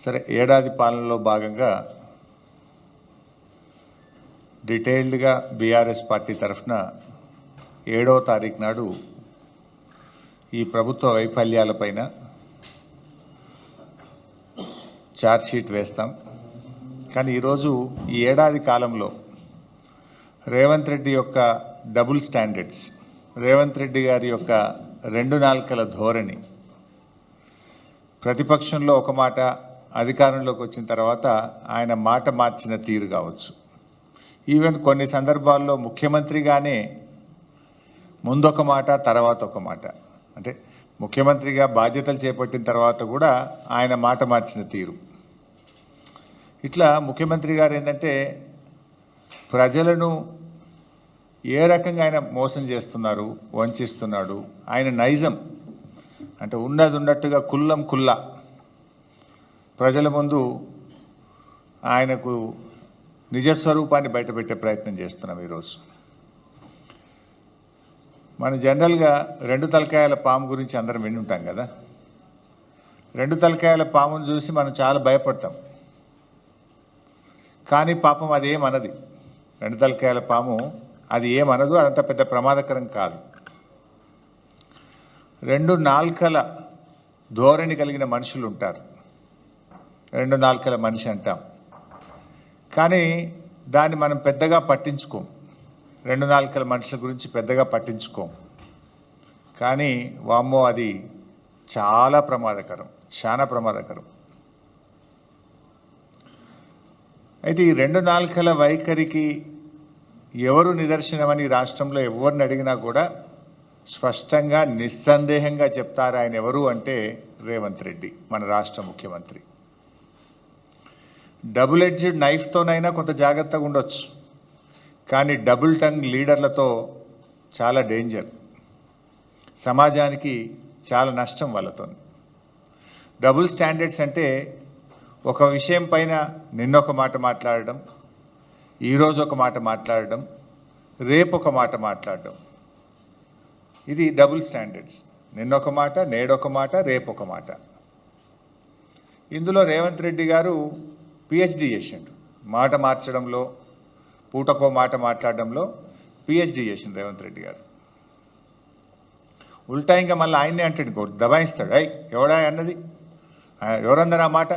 సరే, ఏడాది పాలనలో భాగంగా డీటెయిల్డ్గా బీఆర్ఎస్ పార్టీ తరఫున 7వ తారీఖు నాడు ఈ ప్రభుత్వ వైఫల్యాలపైన ఛార్జ్షీట్ వేస్తాం. కానీ ఈరోజు ఈ ఏడాది కాలంలో రేవంత్ రెడ్డి యొక్క డబుల్ స్టాండర్డ్స్, రేవంత్ రెడ్డి గారి యొక్క రెండు నాల్కల ధోరణి, ప్రతిపక్షంలో ఒక మాట, అధికారంలోకి వచ్చిన తర్వాత ఆయన మాట మార్చిన తీరు కావచ్చు, ఈవెన్ కొన్ని సందర్భాల్లో ముఖ్యమంత్రిగానే ముందొక మాట తర్వాత ఒక మాట, అంటే ముఖ్యమంత్రిగా బాధ్యతలు చేపట్టిన తర్వాత కూడా ఆయన మాట మార్చిన తీరు, ఇట్లా ముఖ్యమంత్రి గారు ఏంటంటే ప్రజలను ఏ రకంగా ఆయన మోసం చేస్తున్నారు, వంచిస్తున్నాడు, ఆయన నైజం అంటే ఉన్నది ఉన్నట్టుగా కుల్లం కుల్లా ప్రజల ముందు ఆయనకు నిజస్వరూపాన్ని బయటపెట్టే ప్రయత్నం చేస్తున్నాం. ఈరోజు మనం జనరల్గా రెండు తలకాయల పాము గురించి అందరం విని ఉంటాం కదా. రెండు తలకాయల పామును చూసి మనం చాలా భయపడతాం, కానీ పాపం అది ఏమనది. రెండు తలకాయల పాము అది ఏమనదు, అదంత పెద్ద ప్రమాదకరం కాదు. రెండు నాల్కల ధోరణి కలిగిన మనుషులు ఉంటారు, రెండు నాల్కల మనిషి అంటాం, కానీ దాన్ని మనం పెద్దగా పట్టించుకోం. రెండు నాల్కల మనుషుల గురించి పెద్దగా పట్టించుకోం, కానీ వామ్మో అది చాలా ప్రమాదకరం, చాలా ప్రమాదకరం. అయితే ఈ రెండు నాల్కల వైఖరికి ఎవరు నిదర్శనమని రాష్ట్రంలో ఎవరిని అడిగినా కూడా స్పష్టంగా నిస్సందేహంగా చెప్తారు ఆయన ఎవరు అంటే రేవంత్ రెడ్డి, మన రాష్ట్ర ముఖ్యమంత్రి. డబుల్ ఎడ్జ్డ్ నైఫ్తోనైనా కొంత జాగ్రత్తగా ఉండొచ్చు, కానీ డబుల్ టంగ్ లీడర్లతో చాలా డేంజర్, సమాజానికి చాలా నష్టం వాళ్ళతో. డబుల్ స్టాండర్డ్స్ అంటే ఒక విషయం పైన నిన్నొక మాట మాట్లాడడం, ఈరోజు ఒక మాట మాట్లాడడం, రేపు ఒక మాట మాట్లాడడం, ఇది డబుల్ స్టాండర్డ్స్. నిన్నొక మాట, నేడొక మాట, రేపు ఒక మాట. ఇందులో రేవంత్ రెడ్డి గారు పిహెచ్డి చేసిండు, మాట మార్చడంలో, పూటకో మాట మాట్లాడడంలో పిహెచ్డి చేసిండు రేవంత్ రెడ్డి గారు. ఉల్టా ఇంకా మళ్ళీ ఆయన్నే అంటాడు, దబాయిస్తాడు, అయ్ ఎవడా అన్నది, ఎవరన్నారు ఆ మాట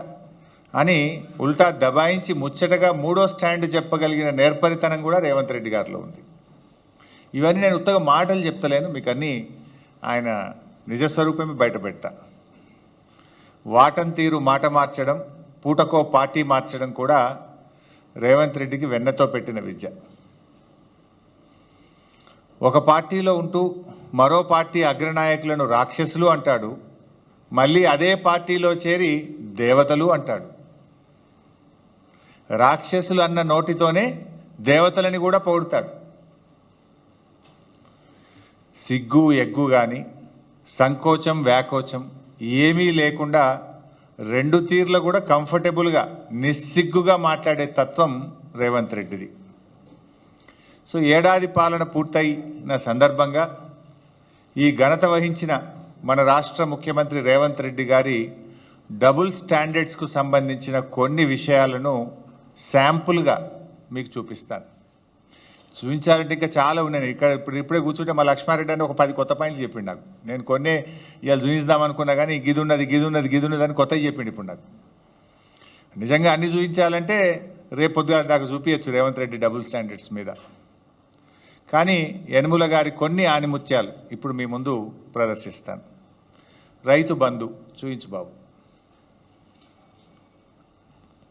అని ఉల్టా దబాయించి ముచ్చటగా మూడో స్టాండ్ చెప్పగలిగిన నేర్పరితనం కూడా రేవంత్ రెడ్డి గారిలో ఉంది. ఇవన్నీ నేను ఉత్తగా మాటలు చెప్తలేను, మీకు అన్నీ ఆయన నిజస్వరూపమే బయటపెడతా. వాటం తీరు మాట మార్చడం, పూటకో పార్టీ మార్చడం కూడా రేవంత్ రెడ్డికి వెన్నతో పెట్టిన విద్య. ఒక పార్టీలో ఉంటూ మరో పార్టీ అగ్రనాయకులను రాక్షసులు అంటాడు, మళ్ళీ అదే పార్టీలో చేరి దేవతలు అంటాడు. రాక్షసులు అన్న నోటితోనే దేవతలని కూడా పొగుడతాడు. సిగ్గు ఎగ్గు కానీ సంకోచం వ్యాకోచం ఏమీ లేకుండా రెండు తీర్లు కూడా కంఫర్టబుల్గా నిస్సిగ్గుగా మాట్లాడే తత్వం రేవంత్ రెడ్డిది. సో ఏడాది పాలన పూర్తయిన సందర్భంగా ఈ ఘనత వహించిన మన రాష్ట్ర ముఖ్యమంత్రి రేవంత్ రెడ్డి గారి డబుల్ స్టాండర్డ్స్కు సంబంధించిన కొన్ని విషయాలను శాంపుల్గా మీకు చూపిస్తాను. చూపించాలంటే ఇంకా చాలా ఉన్నాయి. ఇప్పుడే కూర్చుంటే మా లక్ష్మారెడ్డి అని ఒక 10 కొత్త పాయింట్లు చెప్పిండు నాకు. నేను కొన్ని ఇవాళ చూపిద్దాం అనుకున్నా, కానీ గిదున్నది అని కొత్తవి చెప్పిండు ఇప్పుడు నాకు. నిజంగా అన్ని చూపించాలంటే రేపు పొద్దుగాల దాకా చూపించచ్చు రేవంత్ రెడ్డి డబుల్ స్టాండర్డ్స్ మీద. కానీ యనుమల గారి కొన్ని ఆనిముత్యాలు ఇప్పుడు మీ ముందు ప్రదర్శిస్తాను. రైతు బంధు చూపించు బాబు.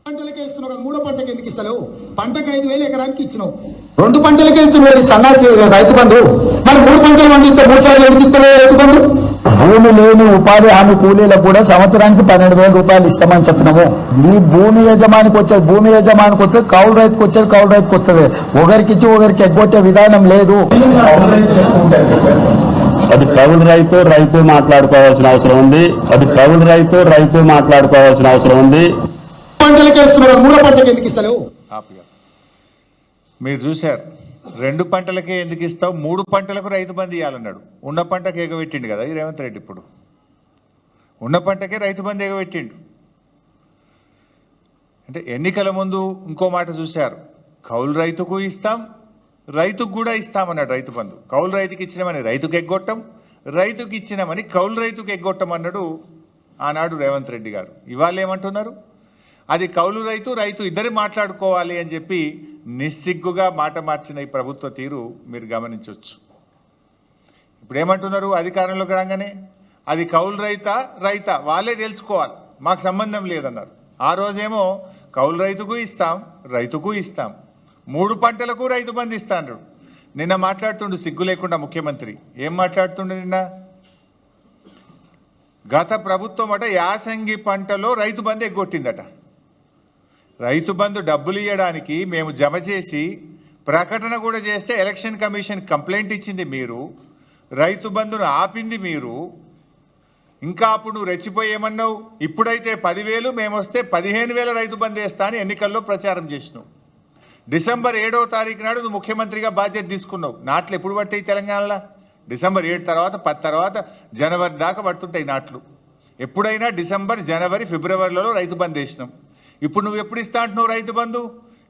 పంటలకే ఇస్తున్నావు కదా, మూడో పంటకి ఎందుకు ఇస్తలేవు? పంటకు 5,000 ఎకరానికి ఇచ్చినావు, 2 పంటలకే ఇచ్చినావు సన్నాసి రైతు బంధు. మరి 3 పంటలు పండిస్తే 3 సార్లు ఎందుకు ఇస్తలేవు రైతు బంధు? భూమి లేని ఉపాధి హామీ కూలీలకు కూడా సంవత్సరానికి 12,000 రూపాయలు ఇస్తామని చెప్పినాము. ఈ భూమి యజమానికి వచ్చేది కౌలు రైతుకు వస్తుంది. ఒకరికి ఇచ్చి ఒకరికి ఎగ్గొట్టే విధానం లేదు. అది కౌలు రైతు మాట్లాడుకోవాల్సిన అవసరం ఉంది. మూడో పంటకి ఎందుకు ఇస్తలేవు? మీరు చూశారు, 2 పంటలకే ఎందుకు ఇస్తావు, 3 పంటలకు రైతు బంధు ఇవ్వాలన్నాడు. ఉన్న పంటకు ఎగబెట్టిండు కదా ఈ రేవంత్ రెడ్డి. ఇప్పుడు ఉన్న పంటకే రైతు బంధు ఎగబెట్టిండు. అంటే ఎన్నికల ముందు ఇంకో మాట చూశారు, కౌలు రైతుకు ఇస్తాం, రైతుకు కూడా ఇస్తామన్నాడు రైతు బంధు. కౌలు రైతుకి ఇచ్చినామని రైతుకు ఎగ్గొట్టం, రైతుకి ఇచ్చినామని కౌలు రైతుకు ఎగ్గొట్టం అన్నాడు ఆనాడు రేవంత్ రెడ్డి గారు. ఇవాళ ఏమంటున్నారు, అది కౌలు రైతు రైతు ఇద్దరు మాట్లాడుకోవాలి అని చెప్పి నిస్సిగ్గుగా మాట మార్చిన ఈ ప్రభుత్వ తీరు మీరు గమనించవచ్చు. ఇప్పుడు ఏమంటున్నారు, అధికారంలోకి రాగానే అది కౌలు రైతా వాళ్ళే తెలుసుకోవాలి, మాకు సంబంధం లేదన్నారు. ఆ రోజేమో కౌలు రైతుకు ఇస్తాం, రైతుకు ఇస్తాం, 3 పంటలకు రైతు బంధు ఇస్తా అన్నాడు. నిన్న మాట్లాడుతుండు సిగ్గు లేకుండా ముఖ్యమంత్రి. ఏం మాట్లాడుతుండు నిన్న, గత ప్రభుత్వం అట యాసంగి పంటలో రైతు బంధు ఎగ్గొట్టిందట. రైతు బంధు డబ్బులు ఇవ్వడానికి మేము జమ చేసి ప్రకటన కూడా చేస్తే ఎలక్షన్ కమిషన్ కంప్లైంట్ ఇచ్చింది మీరు, రైతు బంధును ఆపింది మీరు. ఇంకా అప్పుడు నువ్వు రెచ్చిపోయి ఏమన్నావు, ఇప్పుడైతే 10,000 మేము వస్తే 15,000 రైతు బంధు వేస్తా అని ఎన్నికల్లో ప్రచారం చేసినావు. డిసెంబర్ 7వ తారీఖు నాడు నువ్వు ముఖ్యమంత్రిగా బాధ్యత తీసుకున్నావు. నాట్లు ఎప్పుడు పడతాయి తెలంగాణలో, డిసెంబర్ 7 తర్వాత 10 తర్వాత జనవరి దాకా పడుతుంటాయి నాట్లు. ఎప్పుడైనా డిసెంబర్, జనవరి, ఫిబ్రవరిలో రైతు బంధు వేసినాం. ఇప్పుడు నువ్వు ఎప్పుడు ఇస్తా అంటున్నావు రైతు బంధు,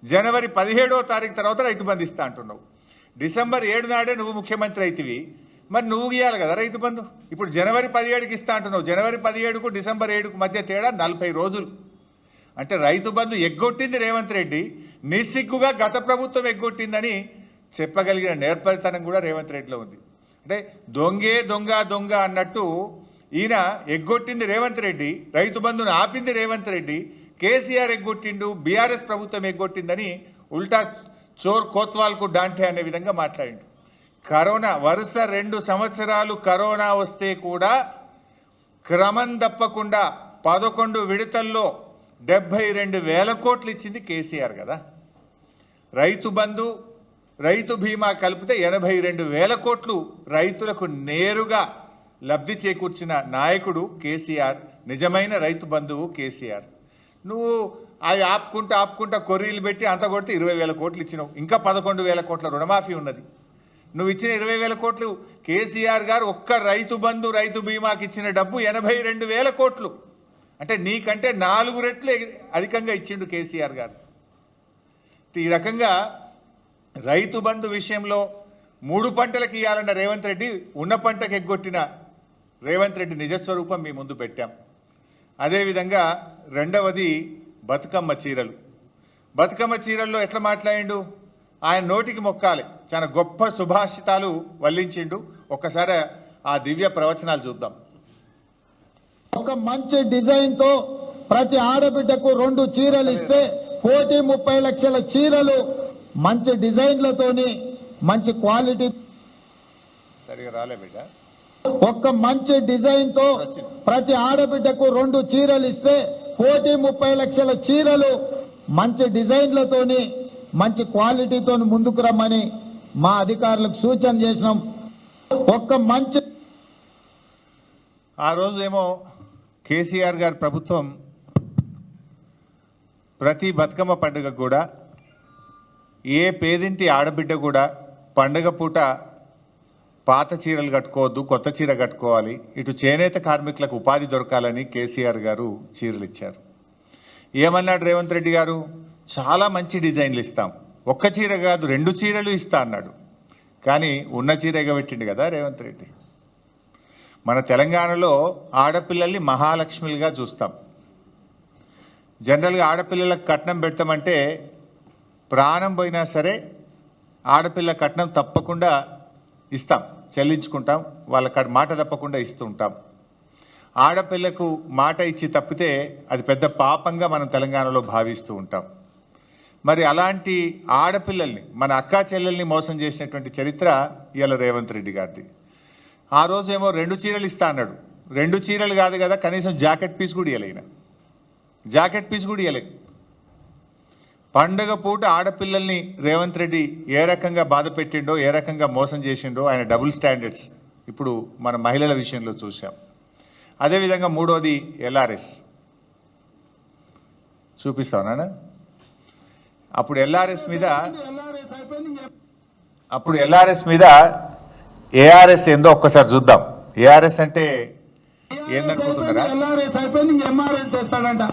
జనవరి 17వ తారీఖు తర్వాత రైతు బంధు ఇస్తా అంటున్నావు. డిసెంబర్ 7 నాడే నువ్వు ముఖ్యమంత్రి అయితివి, మరి నువ్వు ఇవ్వాలి కదా రైతు బంధు. ఇప్పుడు జనవరి 17కి ఇస్తా అంటున్నావు, జనవరి 17కు డిసెంబర్ 7కు మధ్య తేడా 40 రోజులు. అంటే రైతు బంధు ఎగ్గొట్టింది రేవంత్ రెడ్డి, నిస్సిగ్గుగా గత ప్రభుత్వం ఎగ్గొట్టిందని చెప్పగలిగిన నేర్పరితనం కూడా రేవంత్ రెడ్డిలో ఉంది. అంటే దొంగే దొంగ అన్నట్టు ఈయన ఎగ్గొట్టింది రేవంత్ రెడ్డి, రైతు బంధును ఆపింది రేవంత్ రెడ్డి, కేసీఆర్ ఎగ్గొట్టిండు, బీఆర్ఎస్ ప్రభుత్వం ఎగ్గొట్టిందని ఉల్టా చోర్ కోత్వాల్కు డాంటే అనే విధంగా మాట్లాడిండు. కరోనా వరుస 2 సంవత్సరాలు కరోనా వస్తే కూడా క్రమం తప్పకుండా 11 విడతల్లో 72,000 కోట్లు ఇచ్చింది కేసీఆర్ కదా. రైతు బంధు, రైతు బీమా కలిపితే 82,000 కోట్లు రైతులకు నేరుగా లబ్ధి చేకూర్చిన నాయకుడు కేసీఆర్, నిజమైన రైతు బంధువు కేసీఆర్. నువ్వు అవి ఆపుకుంటా కొర్రీలు పెట్టి అంత కొడితే 20,000 కోట్లు ఇచ్చినావు. ఇంకా 11,000 కోట్ల రుణమాఫీ ఉన్నది. నువ్వు ఇచ్చిన 20,000 కోట్లు కేసీఆర్ గారు ఒక్క రైతు బంధు, రైతు బీమాకి ఇచ్చిన డబ్బు 82,000 కోట్లు. అంటే నీకంటే 4 రెట్లు అధికంగా ఇచ్చిండు కేసీఆర్ గారు. ఈ రకంగా రైతు బంధు విషయంలో 3 పంటలకు ఇవ్వాలన్న రేవంత్ రెడ్డి ఉన్న పంటకు ఎగ్గొట్టిన రేవంత్ రెడ్డి నిజస్వరూపం మీ ముందు పెట్టాం. అదేవిధంగా రెండవది బతుకమ్మ చీరలు. బతుకమ్మ చీరల్లో ఎట్లా మాట్లాడిండు, ఆయన నోటికి మొక్కాలి, చాలా గొప్ప సుభాషితాలు వల్లించిండు. ఒక్కసారి ఆ దివ్య ప్రవచనాలు చూద్దాం. ఒక మంచి డిజైన్ తో ప్రతి ఆడబిడ్డకు 2 చీరలు ఇస్తే 1,30,00,000 చీరలు మంచి డిజైన్లతోని మంచి క్వాలిటీ. సరిగా రాలే బిడ్డ. ఒక్క మంచి డిజైన్ తో ప్రతి ఆడబిడ్డకు 2 చీరలు ఇస్తే 1,30,00,000 చీరలు మంచి డిజైన్లతోని మంచి క్వాలిటీతో ముందుకు రమ్మని మా అధికారులకు సూచన చేసినాం. ఒక్క మంచి ఆ రోజు ఏమో కేసీఆర్ గారి ప్రభుత్వం ప్రతి బతుకమ్మ పండుగ కూడా ఏ పేదింటి ఆడబిడ్డ కూడా పండుగ పూట పాత చీరలు కట్టుకోవద్దు, కొత్త చీర కట్టుకోవాలి, ఇటు చేనేత కార్మికులకు ఉపాధి దొరకాలని కేసీఆర్ గారు చీరలు ఇచ్చారు. ఏమన్నాడు రేవంత్ రెడ్డి గారు, చాలా మంచి డిజైన్లు ఇస్తాం, ఒక్క చీర కాదు 2 చీరలు ఇస్తా అన్నాడు. కానీ ఉన్న చీర ఎగబెట్టిండు కదా రేవంత్ రెడ్డి. మన తెలంగాణలో ఆడపిల్లల్ని మహాలక్ష్మిలుగా చూస్తాం. జనరల్గా ఆడపిల్లలకు కట్నం పెడతామంటే ప్రాణం పోయినా సరే ఆడపిల్ల కట్నం తప్పకుండా ఇస్తాం, చెల్లించుకుంటాం, వాళ్ళ మాట తప్పకుండా ఇస్తూ ఉంటాం. ఆడపిల్లకు మాట ఇచ్చి తప్పితే అది పెద్ద పాపంగా మనం తెలంగాణలో భావిస్తూ ఉంటాం. మరి అలాంటి ఆడపిల్లల్ని, మన అక్కా చెల్లెల్ని మోసం చేసినటువంటి చరిత్ర ఇవాళ రేవంత్ రెడ్డి గారిది. ఆ రోజేమో 2 చీరలు ఇస్తా అన్నాడు. 2 చీరలు కాదు కదా, కనీసం జాకెట్ పీస్ కూడా ఇవ్వలేన, జాకెట్ పీస్ కూడా ఇవ్వలే. పండుగ పూట ఆడపిల్లల్ని రేవంత్ రెడ్డి ఏ రకంగా బాధ పెట్టిండో, ఏ రకంగా మోసం చేసిండో ఆయన డబుల్ స్టాండర్డ్స్ ఇప్పుడు మన మహిళల విషయంలో చూసాం. అదేవిధంగా మూడోది ఎల్ఆర్ఎస్ చూపిస్తావునా. అప్పుడు ఎల్ఆర్ఎస్ మీద ఏఆర్ఎస్ ఏందో ఒక్కసారి చూద్దాం. ఏఆర్ఎస్ అంటే ఏందనుకుంటున్నారా? ఎల్ఆర్ఎస్ అయిపోయింది, ఇంక ఎంఆర్ఎస్ తెస్తాడంట.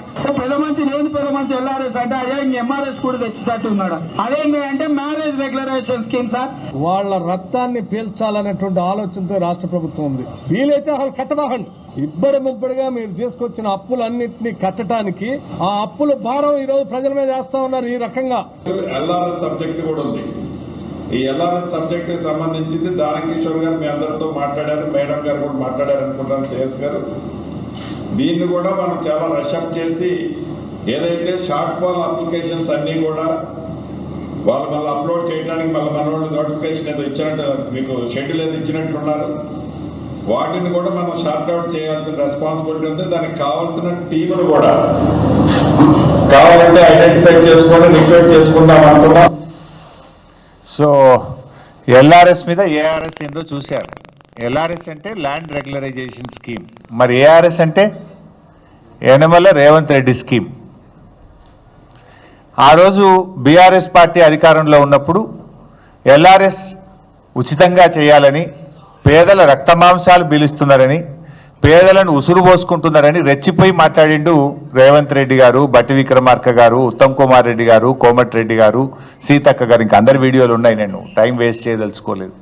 పెద్ద మంచి లేదు, పెద్ద మంచి ఎల్ఆర్ఎస్ అంటే అదే ఇంక ఎంఆర్ఎస్ కూడా తెచ్చేటట్టు ఉన్నాడు. అదేంటి అంటే మ్యారేజ్ రెగ్యులరైజేషన్ స్కీమ్ సార్. వాళ్ళ రక్తాన్ని పీల్చాలనేటువంటి ఆలోచనతో రాష్ట్ర ప్రభుత్వం ఉంది. వీలైతే అసలు కట్టబాకండి. ఇబ్బడి ముబ్బడిగా మీరు తీసుకొచ్చిన అప్పులన్నింటినీ కట్టడానికి ఆ అప్పుల భారం ఈ రోజు ప్రజల మీద వేస్తా ఉన్నారు. ఈ రకంగా ఎల్ఆర్ఎస్ సబ్జెక్ట్ కూడా ఉంది. ఈ ఎల్ఆర్ఎస్ సబ్జెక్ట్ కి సంబంధించింది దానకిషోర్ గారు మీ అందరితో మాట్లాడారు, మేడం గారు కూడా మాట్లాడారు అనుకుంటాను, సిఎస్ గారు. దీన్ని కూడా మనం చాలా రషప్ చేసి ఏదైతే షార్ట్ ఫాల్ అప్లికేషన్స్ అన్నీ కూడా వాళ్ళు మళ్ళీ అప్లోడ్ చేయడానికి మళ్ళీ మన వాళ్ళు నోటిఫికేషన్ ఏదో ఇచ్చినట్టు, మీకు షెడ్యూల్ ఏదో ఇచ్చినట్లున్నారు. వాటిని కూడా మనం షార్ట్ అవుట్ చేయాల్సిన రెస్పాన్సిబిలిటీ ఉంది. దానికి కావాల్సిన టీములు కూడా కావాలంటే ఐడెంటిఫై చేసుకొని రిక్రూట్ చేసుకుందాం అనుకున్నాం. సో ఎల్ఆర్ఎస్ మీద ఏఆర్ఎస్ ఏందో చూశారు. ఎల్ఆర్ఎస్ అంటే ల్యాండ్ రెగ్యులరైజేషన్ స్కీమ్, మరి ఏఆర్ఎస్ అంటే యనమల రేవంత్ రెడ్డి స్కీమ్. ఆ రోజు బీఆర్ఎస్ పార్టీ అధికారంలో ఉన్నప్పుడు ఎల్ఆర్ఎస్ ఉచితంగా చేయాలని, పేదల రక్తమాంసాలు పీలుస్తున్నారని, పేదలను ఉసురు పోసుకుంటున్నారని రెచ్చిపోయి మాట్లాడిండు రేవంత్ రెడ్డి గారు, బట్టి విక్రమార్క గారు, ఉత్తమ్ కుమార్ రెడ్డి గారు, కోమటిరెడ్డి గారు, సీతక్క గారు. ఇంకా అందరి వీడియోలు ఉన్నాయి, నేను టైం వేస్ట్ చేయదలుచుకోలేదు.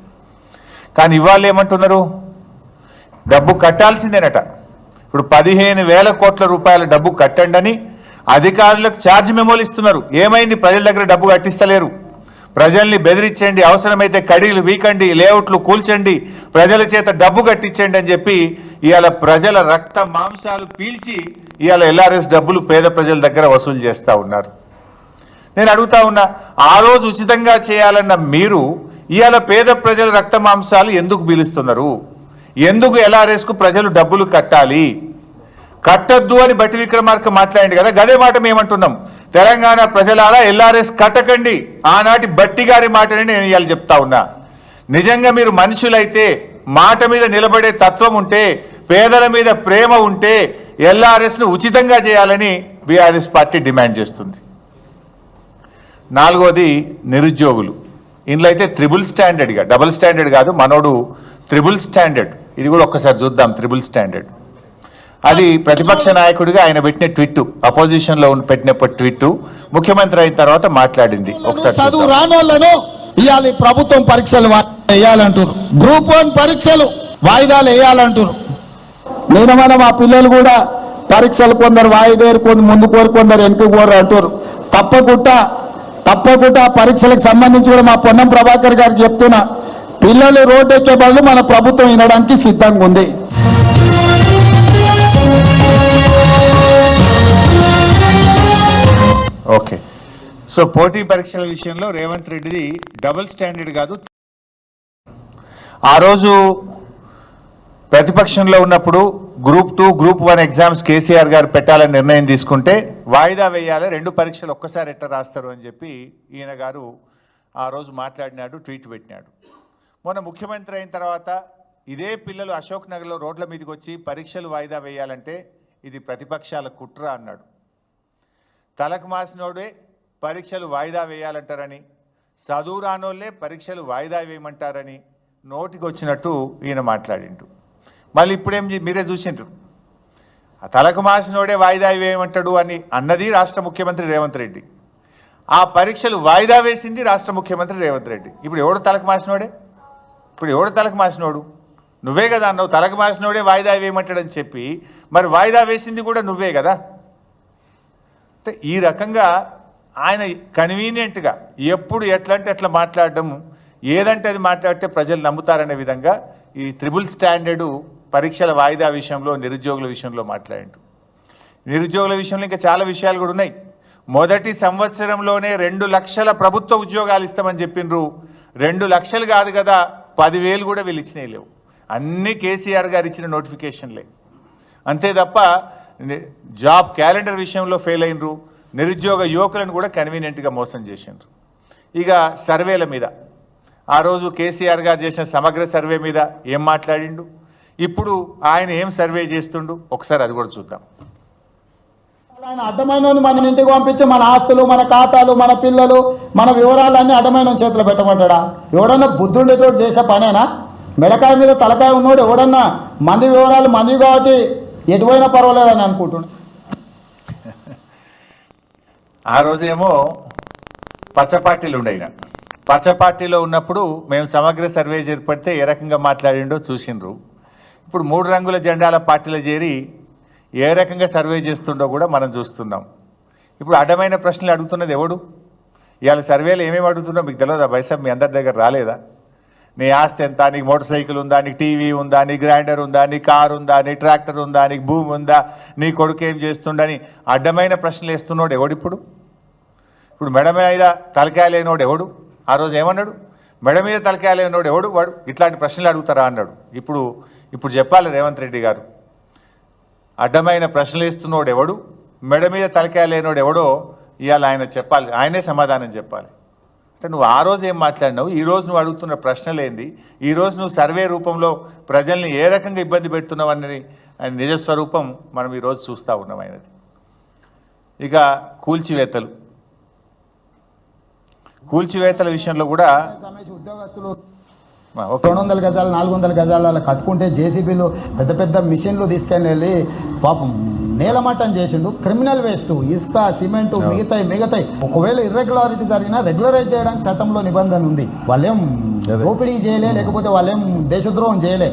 కానీ ఇవాళ ఏమంటున్నారు? డబ్బు కట్టాల్సిందేనట. ఇప్పుడు 15,000 కోట్ల రూపాయల డబ్బు కట్టండి అని అధికారులకు ఛార్జ్ మెమోలు ఇస్తున్నారు. ఏమైంది? ప్రజల దగ్గర డబ్బు కట్టిస్తలేరు. ప్రజల్ని బెదిరించండి, అవసరమైతే కడీలు వీకండి, లేఅవుట్లు కూల్చండి, ప్రజల చేత డబ్బు కట్టించండి అని చెప్పి ఇవాళ ప్రజల రక్త మాంసాలు పీల్చి ఇవాళ ఎల్ఆర్ఎస్ డబ్బులు పేద ప్రజల దగ్గర వసూలు చేస్తూ ఉన్నారు. నేను అడుగుతా ఉన్నా, ఆ రోజు ఉచితంగా చేయాలన్న మీరు ఇవాళ పేద ప్రజల రక్త మాంసాలు ఎందుకు పీలుస్తున్నారు? ఎందుకు ఎల్ఆర్ఎస్కు ప్రజలు డబ్బులు కట్టాలి? కట్టద్దు అని బట్టి విక్రమార్క మాట్లాడింది కదా, గదే మాట మేమంటున్నాం. తెలంగాణ ప్రజలారా ఎల్ఆర్ఎస్ కట్టకండి. ఆనాటి బట్టి గారి మాటని నేను ఇవాళ చెప్తా ఉన్నా. నిజంగా మీరు మనుషులైతే, మాట మీద నిలబడే తత్వం ఉంటే, పేదల మీద ప్రేమ ఉంటే ఎల్ఆర్ఎస్ను ఉచితంగా చేయాలని బీఆర్ఎస్ పార్టీ డిమాండ్ చేస్తుంది. 4వది నిరుద్యోగులు. ఇందులో అయితే త్రిబుల్ స్టాండర్డ్గా, డబుల్ స్టాండర్డ్ కాదు, మనోడు త్రిబుల్ స్టాండర్డ్. ఇది కూడా ఒక్కసారి చూద్దాం. త్రిబుల్ స్టాండర్డ్ అది ప్రతిపక్ష నాయకుడిగా ఆయన పెట్టిన ట్వీట్, అపోజిషన్ లో పెట్టినప్పుడు ట్వీట్, ముఖ్యమంత్రి అయిన తర్వాత మాట్లాడింది. ఒకసారి చదువు రానోళ్లను ఇవాళ ప్రభుత్వం పరీక్షలు వేయాలంటారు, గ్రూప్ 1 పరీక్షలు వాయిదాలు వేయాలంటారు. నేను మా పిల్లలు కూడా పరీక్షలు కొందరు వాయిదేరు, కొన్ని ముందు కోరు, కొందరు వెనుక కోరు అంటారు. తప్పకుండా పరీక్షలకు సంబంధించి కూడా మా పొన్నం ప్రభాకర్ గారికి చెప్తున్నా, పిల్లలు రోడ్డు ఎక్కే బదులు మన ప్రభుత్వం వినడానికి సిద్ధంగా ఉంది. ఓకే. సో పోటీ పరీక్షల విషయంలో రేవంత్ రెడ్డిది డబుల్ స్టాండర్డ్ కాదు. ఆ రోజు ప్రతిపక్షంలో ఉన్నప్పుడు గ్రూప్ 2, గ్రూప్ 1 ఎగ్జామ్స్ కేసీఆర్ గారు పెట్టాలని నిర్ణయం తీసుకుంటే వాయిదా వేయాలి, 2 పరీక్షలు ఒక్కసారి ఎట్లా రాస్తారు అని చెప్పి ఈయన గారు ఆ రోజు మాట్లాడినాడు, ట్వీట్ పెట్టినాడు. మొన్న ముఖ్యమంత్రి అయిన తర్వాత ఇదే పిల్లలు అశోక్ నగర్లో రోడ్ల మీదకి వచ్చి పరీక్షలు వాయిదా వేయాలంటే ఇది ప్రతిపక్షాల కుట్ర అన్నాడు. తలకు మాసినోడే పరీక్షలు వాయిదా వేయాలంటారని, చదువు రానోళ్ళే పరీక్షలు వాయిదా వేయమంటారని నోటికి వచ్చినట్టు ఈయన మాట్లాడిండు. మళ్ళీ ఇప్పుడేం మీరే చూసిండ్రు, తలకు మాసినోడే వాయిదా వేయమంటాడు అని అన్నది రాష్ట్ర ముఖ్యమంత్రి రేవంత్ రెడ్డి. ఆ పరీక్షలు వాయిదా వేసింది రాష్ట్ర ముఖ్యమంత్రి రేవంత్ రెడ్డి. ఇప్పుడు ఎవడు తలకు మాసినోడే? నువ్వే కదా అన్నావు. తలకు మాసినోడే వాయిదా వేయమంటాడని చెప్పి మరి వాయిదా వేసింది కూడా నువ్వే కదా. అంటే ఈ రకంగా ఆయన కన్వీనియంట్గా ఎప్పుడు ఎట్లా అంటే అట్లా మాట్లాడడం, ఏదంటే అది మాట్లాడితే ప్రజలు నమ్ముతారనే విధంగా ఈ త్రిబుల్ స్టాండర్డు పరీక్షల వాయిదా విషయంలో, నిరుద్యోగుల విషయంలో మాట్లాడిండు. నిరుద్యోగుల విషయంలో ఇంకా చాలా విషయాలు కూడా ఉన్నాయి. మొదటి సంవత్సరంలోనే 2 లక్షల ప్రభుత్వ ఉద్యోగాలు ఇస్తామని చెప్పిండ్రు. 2 లక్షలు కాదు కదా, 10,000 కూడా వీళ్ళు ఇచ్చినాయి లేవు. అన్నీ కేసీఆర్ గారు ఇచ్చిన నోటిఫికేషన్లే. అంతే తప్ప జాబ్ క్యాలెండర్ విషయంలో ఫెయిల్ అయినరు. నిరుద్యోగ యువకులను కూడా కన్వీనియంట్గా మోసం చేసిండ్రు. ఇక సర్వేల మీద ఆ రోజు కేసీఆర్ గారు చేసిన సమగ్ర సర్వే మీద ఏం మాట్లాడిండు, ఇప్పుడు ఆయన ఏం సర్వే చేస్తుండు, ఒకసారి అది కూడా చూద్దాం. ఆయన అడ్డమైన మన ఇంటికి పంపించి మన ఆస్తులు, మన ఖాతాలు, మన పిల్లలు, మన వివరాలన్నీ అడ్డమైన చేతిలో పెట్టమంటాడా? ఎవడన్నా బుద్ధుండేటోడు చేసే పనేనా? మెడకాయ మీద తలకాయ ఉన్నోడు ఎవడన్నా మంది వివరాలు మంది కాబట్టి ఎటువైనా పర్వాలేదని అనుకుంటున్నాను. ఆ రోజేమో పచ్చ పార్టీలు ఉండయిన పచ్చ పార్టీలో ఉన్నప్పుడు మేము సమగ్ర సర్వే చేపడితే ఏ రకంగా మాట్లాడిండో చూసిండ్రు. ఇప్పుడు 3 రంగుల జెండాల పార్టీలో చేరి ఏ రకంగా సర్వే చేస్తుండో కూడా మనం చూస్తున్నాం. ఇప్పుడు అడ్డమైన ప్రశ్నలు అడుగుతున్నది ఎవడు? ఇవాళ సర్వేలు ఏమేమి అడుగుతుండో మీకు తెలియదా? బైసాబ్ మీ అందరి దగ్గర రాలేదా? నీ ఆస్తి ఎంత, నీకు మోటార్ సైకిల్ ఉందా, నీకు టీవీ ఉందా, నీ గ్రైండర్ ఉందా, నీ కారు ఉందా, నీ ట్రాక్టర్ ఉందా, నీకు భూమి ఉందా, నీ కొడుకు ఏం చేస్తుండని అడ్డమైన ప్రశ్నలు వేస్తున్నాడు ఎవడు? ఇప్పుడు మెడ మీద తలకాయ లేనోడు ఎవడు? ఆ రోజు ఏమన్నాడు? మెడ మీద తలకాయ లేనోడు ఎవడు? వాడు ఇట్లాంటి ప్రశ్నలు అడుగుతారా అన్నాడు. ఇప్పుడు చెప్పాలి రేవంత్ రెడ్డి గారు, అడ్డమైన ప్రశ్నలు వేస్తున్నోడు ఎవడు, మెడ మీద తలకాయ లేనోడు ఎవడో ఇవాళ ఆయన చెప్పాలి, ఆయనే సమాధానం చెప్పాలి. అంటే నువ్వు ఆ రోజు ఏం మాట్లాడినావు, ఈరోజు నువ్వు అడుగుతున్న ప్రశ్నలు ఏంది, ఈరోజు నువ్వు సర్వే రూపంలో ప్రజల్ని ఏ రకంగా ఇబ్బంది పెడుతున్నావు అన్నది ఆయన నిజస్వరూపం మనం ఈరోజు చూస్తూ ఉన్నాం ఆయనది. ఇక కూల్చివేతల విషయంలో కూడా ఉద్యోగస్తులు 200 గజాలు 400 గజాలు అలా కట్టుకుంటే జేసీబీలు పెద్ద పెద్ద మిషన్లు తీసుకొని వెళ్ళి పాపం నేలమట్టం చేసిండు. క్రిమినల్ వేస్ట్, ఇసుక, సిమెంటు, మిగతాయి ఒకవేళ ఇర్రెగ్యులారిటీ జరిగినా రెగ్యులరైజ్ చేయడానికి చట్టంలో నిబంధన ఉంది. వాళ్ళేం దోపిడీ చేయలే, లేకపోతే వాళ్ళేం దేశద్రోహం చేయలే.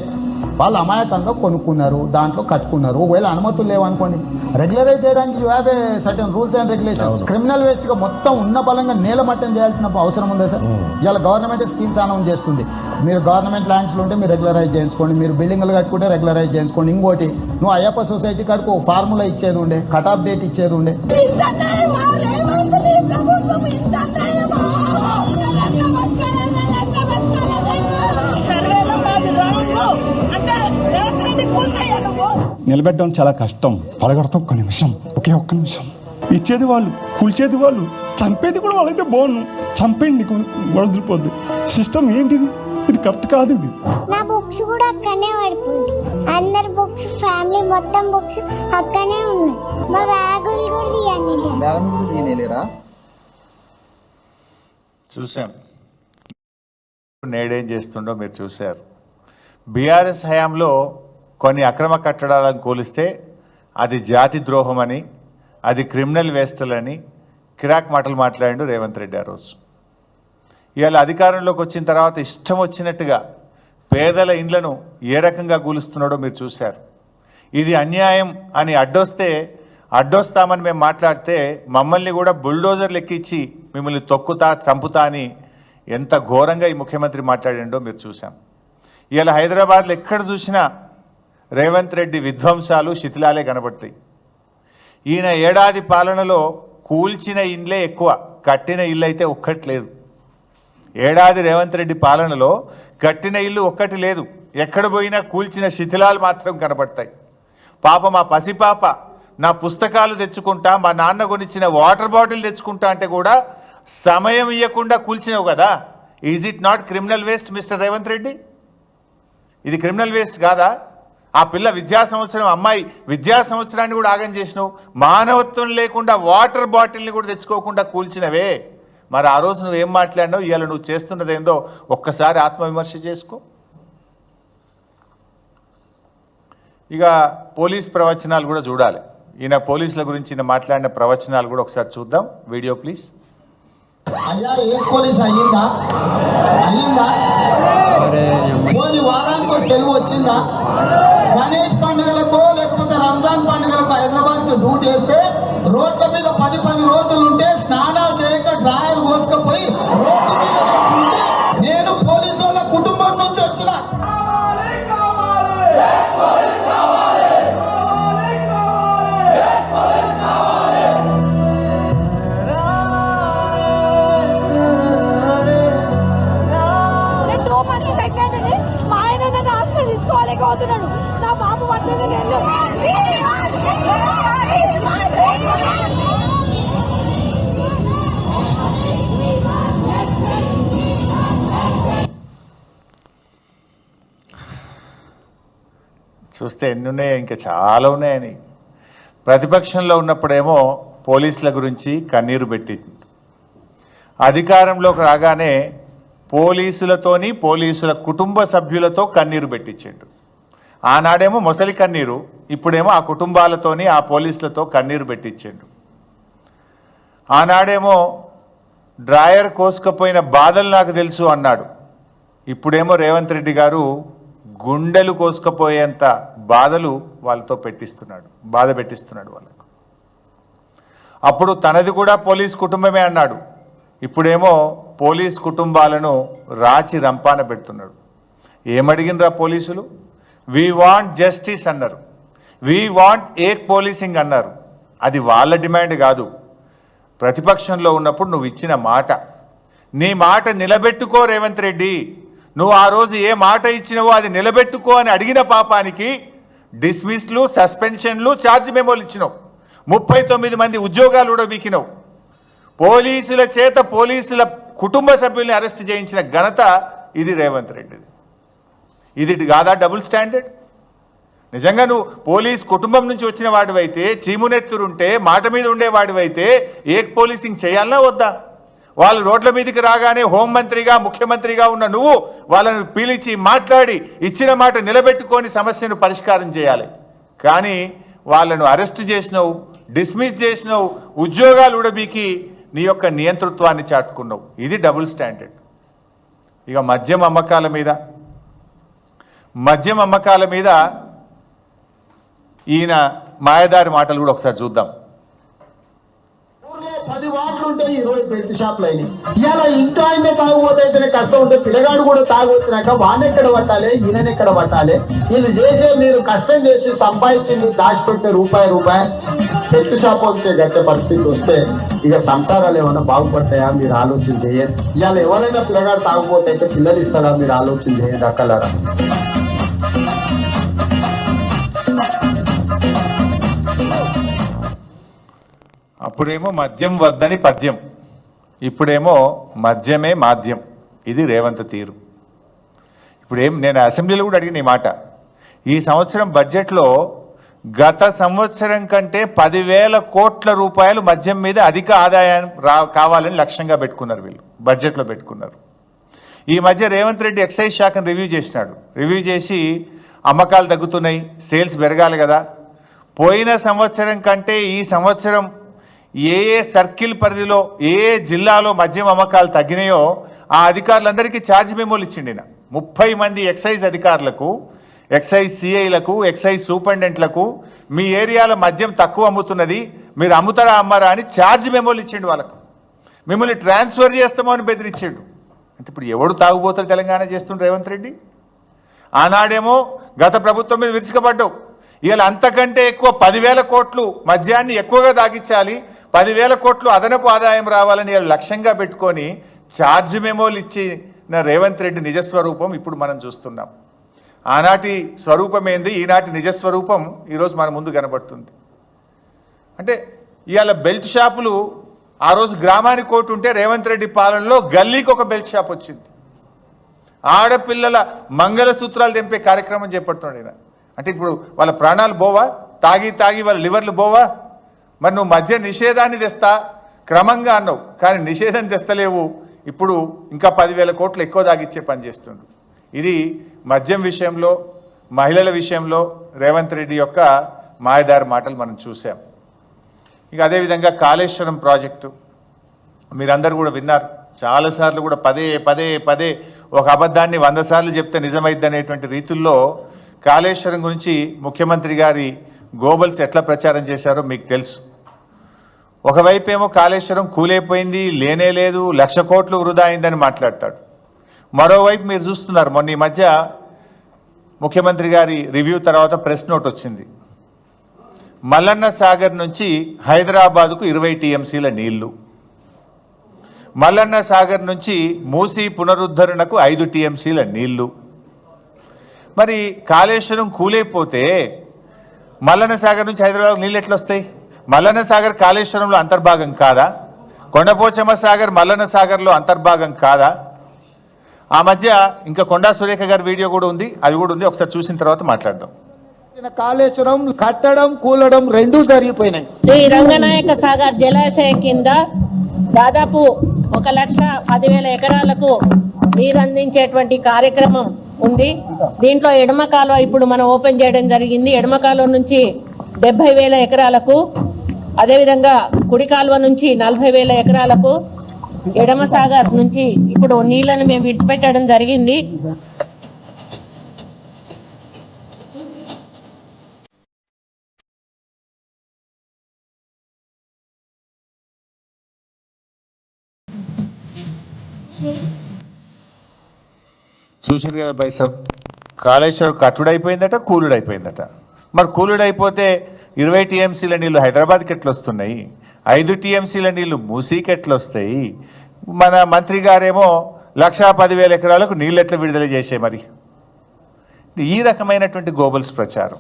వాళ్ళు అమాయకంగా కొనుక్కున్నారు, దాంట్లో కట్టుకున్నారు. ఒకవేళ అనుమతులు లేవనుకోండి, రెగ్యులరైజ్ చేయడానికి you have a certain rules and regulations. Criminal వేస్ట్గా మొత్తం ఉన్న బలంగా నేలమట్టం చేయాల్సిన అవసరం ఉందా సార్? ఇవాళ గవర్నమెంట్ స్కీమ్స్ అనౌన్స్ చేస్తుంది. మీరు గవర్నమెంట్ ల్యాండ్స్లో ఉంటే మీరు రెగ్యులరైజ్ చేయించుకోండి, మీరు బిల్డింగ్లు కట్టుకుంటే రెగ్యులరైజ్ చేయించుకోండి. ఇంకోటి, నువ్వు అయ్యప్ప సొసైటీ కాడికి ఒక ఫార్ములా ఇచ్చేది ఉండే, కట్ ఆఫ్ డేట్ ఇచ్చేది ఉండే. నిలబెట్టడం చాలా కష్టం, పడగొడతాం ఒక్క నిమిషం. ఇచ్చేది వాళ్ళు, కూల్చేది వాళ్ళు, చంపేది కూడా వాళ్ళైతే బాగుండు. చంపేయండి, వదిలిపోద్ది. సిస్టమ్ ఏంటిది? ఇది కరెక్ట్ కాదు. ఇది నా బుక్స్ కూడా అక్కడనే పడిపోయింది. అందరి బుక్స్, ఫ్యామిలీ మొత్తం బుక్స్ అక్కడనే ఉన్నాయి. మా బ్యాగులు కూడా తీయలేరా? చూసాం నేడేం చేస్తుండో మీరు చూశారు. బీఆర్ఎస్ హయాంలో కొన్ని అక్రమ కట్టడాలను కూలిస్తే అది జాతి ద్రోహం అని, అది క్రిమినల్ వేస్టలని కిరాక్ మాటలు మాట్లాడిండు రేవంత్ రెడ్డి ఆ రోజు. ఇవాళ అధికారంలోకి వచ్చిన తర్వాత ఇష్టం వచ్చినట్టుగా పేదల ఇండ్లను ఏ రకంగా కూలుస్తున్నాడో మీరు చూశారు. ఇది అన్యాయం అని అడ్డొస్తామని మేము మాట్లాడితే మమ్మల్ని కూడా బుల్డోజర్లు ఎక్కించి మిమ్మల్ని తొక్కుతా, చంపుతా అని ఎంత ఘోరంగా ఈ ముఖ్యమంత్రి మాట్లాడిండో మీరు చూసాం. ఇవాళ హైదరాబాద్లో ఎక్కడ చూసినా రేవంత్ రెడ్డి విధ్వంసాలు, శిథిలాలే కనబడతాయి. ఈయన ఏడాది పాలనలో కూల్చిన ఇండ్లే ఎక్కువ, కట్టిన ఇల్లు అయితే ఒక్కటి లేదు. ఏడాది రేవంత్ రెడ్డి పాలనలో కట్టిన ఇల్లు ఒక్కటి లేదు. ఎక్కడ పోయినా కూల్చిన శిథిలాలు మాత్రం కనబడతాయి. పాప మా పసిపాప నా పుస్తకాలు తెచ్చుకుంటా, మా నాన్న కొనిచ్చిన వాటర్ బాటిల్ తెచ్చుకుంటా అంటే కూడా సమయం ఇవ్వకుండా కూల్చినావు కదా. Is it not criminal waste mister Revanth Reddy? ఇది క్రిమినల్ వేస్ట్ కాదా? ఆ పిల్ల అమ్మాయి విద్యా సంవత్సరాన్ని కూడా ఆగం చేసినావు. మానవత్వం లేకుండా వాటర్ బాటిల్ని కూడా తెచ్చుకోకుండా కూల్చినవే. మరి ఆ రోజు నువ్వేం మాట్లాడినావు, ఇవాళ నువ్వు చేస్తున్నది ఏందో ఒక్కసారి ఆత్మవిమర్శ చేసుకో. ఇక పోలీస్ ప్రవచనాలు కూడా చూడాలి. ఈయన పోలీసుల గురించి ఈయన మాట్లాడిన ప్రవచనాలు కూడా ఒకసారి చూద్దాం. Video please. అయ్యా, ఏ పోలీస్ అయ్యిందా? పోనీ వారానికి సెలవు వచ్చిందా? గణేష్ పండుగలకో లేకపోతే రంజాన్ పండుగలకు హైదరాబాద్కి డ్యూటీ వేస్తే రోడ్ల మీద 10 రోజులు ఉంటే స్నానాలు చేయక డ్రాయర్ కోసుకపోయి రోడ్డు మీద ఉంటే నేను పోలీసు వాళ్ళ కుటుంబం నుంచి వచ్చిన తీసుకోలేకపోతున్నాడు. నా బాబు 18 నెలలు. చూస్తే ఎన్ని ఉన్నాయో, ఇంకా చాలా ఉన్నాయని. ప్రతిపక్షంలో ఉన్నప్పుడేమో పోలీసుల గురించి కన్నీరు పెట్టి, అధికారంలోకి రాగానే పోలీసుల కుటుంబ సభ్యులతో కన్నీరు పెట్టించిండు. ఆనాడేమో మొసలి కన్నీరు, ఇప్పుడేమో ఆ కుటుంబాలతోని ఆ పోలీసులతో కన్నీరు పెట్టించిండు. ఆనాడేమో డ్రాయర్ కోసుకపోయిన బాధలు నాకు తెలుసు అన్నాడు. ఇప్పుడేమో రేవంత్ రెడ్డి గారు గుండెలు కోసుకపోయేంత బాధలు వాళ్ళతో బాధ పెట్టిస్తున్నాడు వాళ్ళకు. అప్పుడు తనది కూడా పోలీస్ కుటుంబమే అన్నాడు. ఇప్పుడేమో పోలీస్ కుటుంబాలను రాచి రంపాన పెడుతున్నాడు. ఏమడిగినరా పోలీసులు? వీ వాంట్ జస్టిస్ అన్నారు, వీ వాంట్ ఏక్ పోలీసింగ్ అన్నారు. అది వాళ్ళ డిమాండ్ కాదు. ప్రతిపక్షంలో ఉన్నప్పుడు నువ్వు ఇచ్చిన మాట, నీ మాట నిలబెట్టుకో రేవంత్ రెడ్డి. నువ్వు ఆ రోజు ఏ మాట ఇచ్చినవో అది నిలబెట్టుకో అని అడిగిన పాపానికి డిస్మిస్లు, సస్పెన్షన్లు, ఛార్జ్ మెమోలు ఇచ్చినావు. 39 మంది ఉద్యోగాలు కూడా వీకినావు. పోలీసుల చేత పోలీసుల కుటుంబ సభ్యుల్ని అరెస్ట్ చేయించిన ఘనత ఇది రేవంత్ రెడ్డిది. ఇది కాదా డబుల్ స్టాండర్డ్? నిజంగా నువ్వు పోలీస్ కుటుంబం నుంచి వచ్చిన వాడివైతే, చీమునెత్తురుంటే, మాట మీద ఉండేవాడివైతే ఏక్ పోలీసింగ్ చేయాలన్నా వద్దా? వాళ్ళు రోడ్ల మీదకి రాగానే హోంమంత్రిగా, ముఖ్యమంత్రిగా ఉన్న నువ్వు వాళ్ళను పిలిచి మాట్లాడి ఇచ్చిన మాట నిలబెట్టుకొని సమస్యను పరిష్కారం చేయాలి. కానీ వాళ్ళను అరెస్ట్ చేసినావు, డిస్మిస్ చేసినావు, ఉద్యోగాలు ఉడబీకి నీ యొక్క నియంతృత్వాన్ని చాటుకున్నావు. ఇది డబుల్ స్టాండర్డ్. ఇక మద్యం అమ్మకాల మీద ఈయన మాయదారి మాటలు కూడా ఒకసారి చూద్దాం. 10 వార్డులు ఉంటాయి, 20 బెల్ట్ షాపులు అయినాయి. ఇవాళ ఇంట్లో ఆయనే తాగుపోతే కష్టం ఉంటే పిల్లగాడు కూడా తాగొచ్చినాక వానెక్కడ పట్టాలి, ఈయనెక్కడ పట్టాలి? వీళ్ళు చేసే మీరు కష్టం చేసి సంపాదించింది దాచిపెట్టే రూపాయి బెల్ట్ షాప్ ఉంటే గట్టే పరిస్థితి వస్తే ఇక సంసారాలు ఏమైనా బాగుపడతాయా? మీరు ఆలోచన చేయండి. ఇవాళ ఎవరైనా పిల్లగాడు తాగుపోతే అయితే పిల్లలు ఇస్తాడా? మీరు ఆలోచన చేయండి అక్కలారా. అప్పుడేమో మద్యం వద్దని పద్యం, ఇప్పుడేమో మద్యమే మాధ్యం. ఇది రేవంత్ తీరు. నేను అసెంబ్లీలో కూడా అడిగిన ఈ మాట. ఈ సంవత్సరం బడ్జెట్లో గత సంవత్సరం కంటే 10,000 కోట్ల రూపాయలు మద్యం మీద అధిక ఆదాయం కావాలని లక్ష్యంగా పెట్టుకున్నారు. వీళ్ళు బడ్జెట్లో పెట్టుకున్నారు. ఈ మధ్య రేవంత్ రెడ్డి ఎక్సైజ్ శాఖను రివ్యూ చేసి అమ్మకాలు తగ్గుతున్నాయి, సేల్స్ పెరగాలి కదా. పోయిన సంవత్సరం కంటే ఈ సంవత్సరం ఏ సర్కిల్ పరిధిలో ఏ జిల్లాలో మద్యం అమ్మకాలు తగ్గినాయో ఆ అధికారులందరికీ ఛార్జ్ మెమోలు ఇచ్చిండి. 30 మంది ఎక్సైజ్ అధికారులకు, ఎక్సైజ్ సిఐలకు, ఎక్సైజ్ సూపరింటెండెంట్లకు మీ ఏరియాలో మద్యం తక్కువ అమ్ముతున్నది, మీరు అమ్ముతారా అమ్మారా అని ఛార్జ్ మెమోలు ఇచ్చిండు. వాళ్ళకు మిమ్మల్ని ట్రాన్స్ఫర్ చేస్తామో అని బెదిరించాడు. అంటే ఇప్పుడు ఎవడు తాగుబోతులు తెలంగాణ చేస్తుండ్రు రేవంత్ రెడ్డి? ఆనాడేమో గత ప్రభుత్వం మీద విరుచుకపడ్డావు. ఇవాళ అంతకంటే ఎక్కువ 10,000 కోట్లు మద్యాన్ని ఎక్కువగా తాగించాలి, 10,000 కోట్లు అదనపు ఆదాయం రావాలని లక్ష్యంగా పెట్టుకొని ఛార్జ్ మెమోలు ఇచ్చిన రేవంత్ రెడ్డి నిజస్వరూపం ఇప్పుడు మనం చూస్తున్నాం. ఆనాటి స్వరూపం ఏంది, ఈనాటి నిజస్వరూపం ఈరోజు మన ముందు కనబడుతుంది. అంటే ఇవాళ బెల్ట్ షాపులు ఆ రోజు గ్రామానికి కోటి ఉంటే రేవంత్ రెడ్డి పాలనలో గల్లీకి ఒక బెల్ట్ షాప్ వచ్చింది. ఆడపిల్లల మంగళసూత్రాలు తెంపే కార్యక్రమం చేపడుతున్నాడు. అంటే ఇప్పుడు వాళ్ళ ప్రాణాలు పోవా? తాగి వాళ్ళ లివర్లు పోవా? మరి నువ్వు మద్య నిషేధాన్ని తెస్తా క్రమంగా అన్నావు, కానీ నిషేధం తెస్తలేవు. ఇప్పుడు ఇంకా 10,000 కోట్లు ఎక్కువ తాగిచ్చే పని చేస్తుండు. ఇది మద్యం విషయంలో, మహిళల విషయంలో రేవంత్ రెడ్డి యొక్క మాయదారి మాటలు మనం చూసాం. ఇక అదేవిధంగా కాళేశ్వరం ప్రాజెక్టు మీరందరూ కూడా విన్నారు. చాలాసార్లు కూడా పదే ఒక అబద్ధాన్ని 100 సార్లు చెప్తే నిజమైద్ది అనేటువంటి రీతుల్లో కాళేశ్వరం గురించి ముఖ్యమంత్రి గారి గోబల్స్ ఎట్లా ప్రచారం చేశారో మీకు తెలుసు. ఒకవైపు ఏమో కాళేశ్వరం కూలైపోయింది, లేనే లేదు, 1,00,000 కోట్లు వృధా అయిందని మాట్లాడతాడు. మరోవైపు మీరు చూస్తున్నారు, మొన్న ఈ మధ్య ముఖ్యమంత్రి గారి రివ్యూ తర్వాత ప్రెస్ నోట్ వచ్చింది. మల్లన్న సాగర్ నుంచి హైదరాబాదుకు 20 టీఎంసీల నీళ్లు, మల్లన్న సాగర్ నుంచి మూసీ పునరుద్ధరణకు 5 టీఎంసీల నీళ్లు. మరి కాళేశ్వరం కూలైపోతే మల్లన్న సాగర్ నుంచి హైదరాబాద్ నీళ్ళు ఎట్లా వస్తాయి? మల్లన్న సాగర్ కాళేశ్వరంలో అంతర్భాగం కాదా? కొండపోచమ్మ సాగర్ మల్లన్న సాగర్లో అంతర్భాగం కాదా? ఆ మధ్య ఇంకా కొండా సురేఖ గారి వీడియో కూడా ఉంది, అది కూడా ఉంది, ఒకసారి చూసిన తర్వాత మాట్లాడదాం. కాళేశ్వరం కట్టడం కూలడం రెండూ జరిగిపోయినాయి. శ్రీ రంగనాయక సాగర్ జలాశయం కింద దాదాపు 1,10,000 ఎకరాలకు నీరు అందించేటువంటి కార్యక్రమం ఉంది. దీంట్లో ఎడమ కాలువ ఇప్పుడు మనం ఓపెన్ చేయడం జరిగింది. ఎడమ కాలువ నుంచి 70,000 ఎకరాలకు, అదేవిధంగా కుడి కాలువ నుంచి 40,000 ఎకరాలకు, ఎడమ సాగర్ నుంచి ఇప్పుడు నీళ్లను మేము విడిచిపెట్టడం జరిగింది. చూసారు కదా బైసబ్, కాళేశ్వరం కట్టుడైపోయిందట, కూలుడైపోయిందట. మరి కూలుడైపోతే 20 టీఎంసీల నీళ్లు హైదరాబాద్కి ఎట్లా వస్తున్నాయి, 5 టీఎంసీల నీళ్లు మూసీకి ఎట్లా వస్తాయి? మన మంత్రి గారేమో 1,10,000 ఎకరాలకు నీళ్ళు ఎట్లా విడుదల చేసే? మరి ఈ రకమైనటువంటి గోబల్స్ ప్రచారం.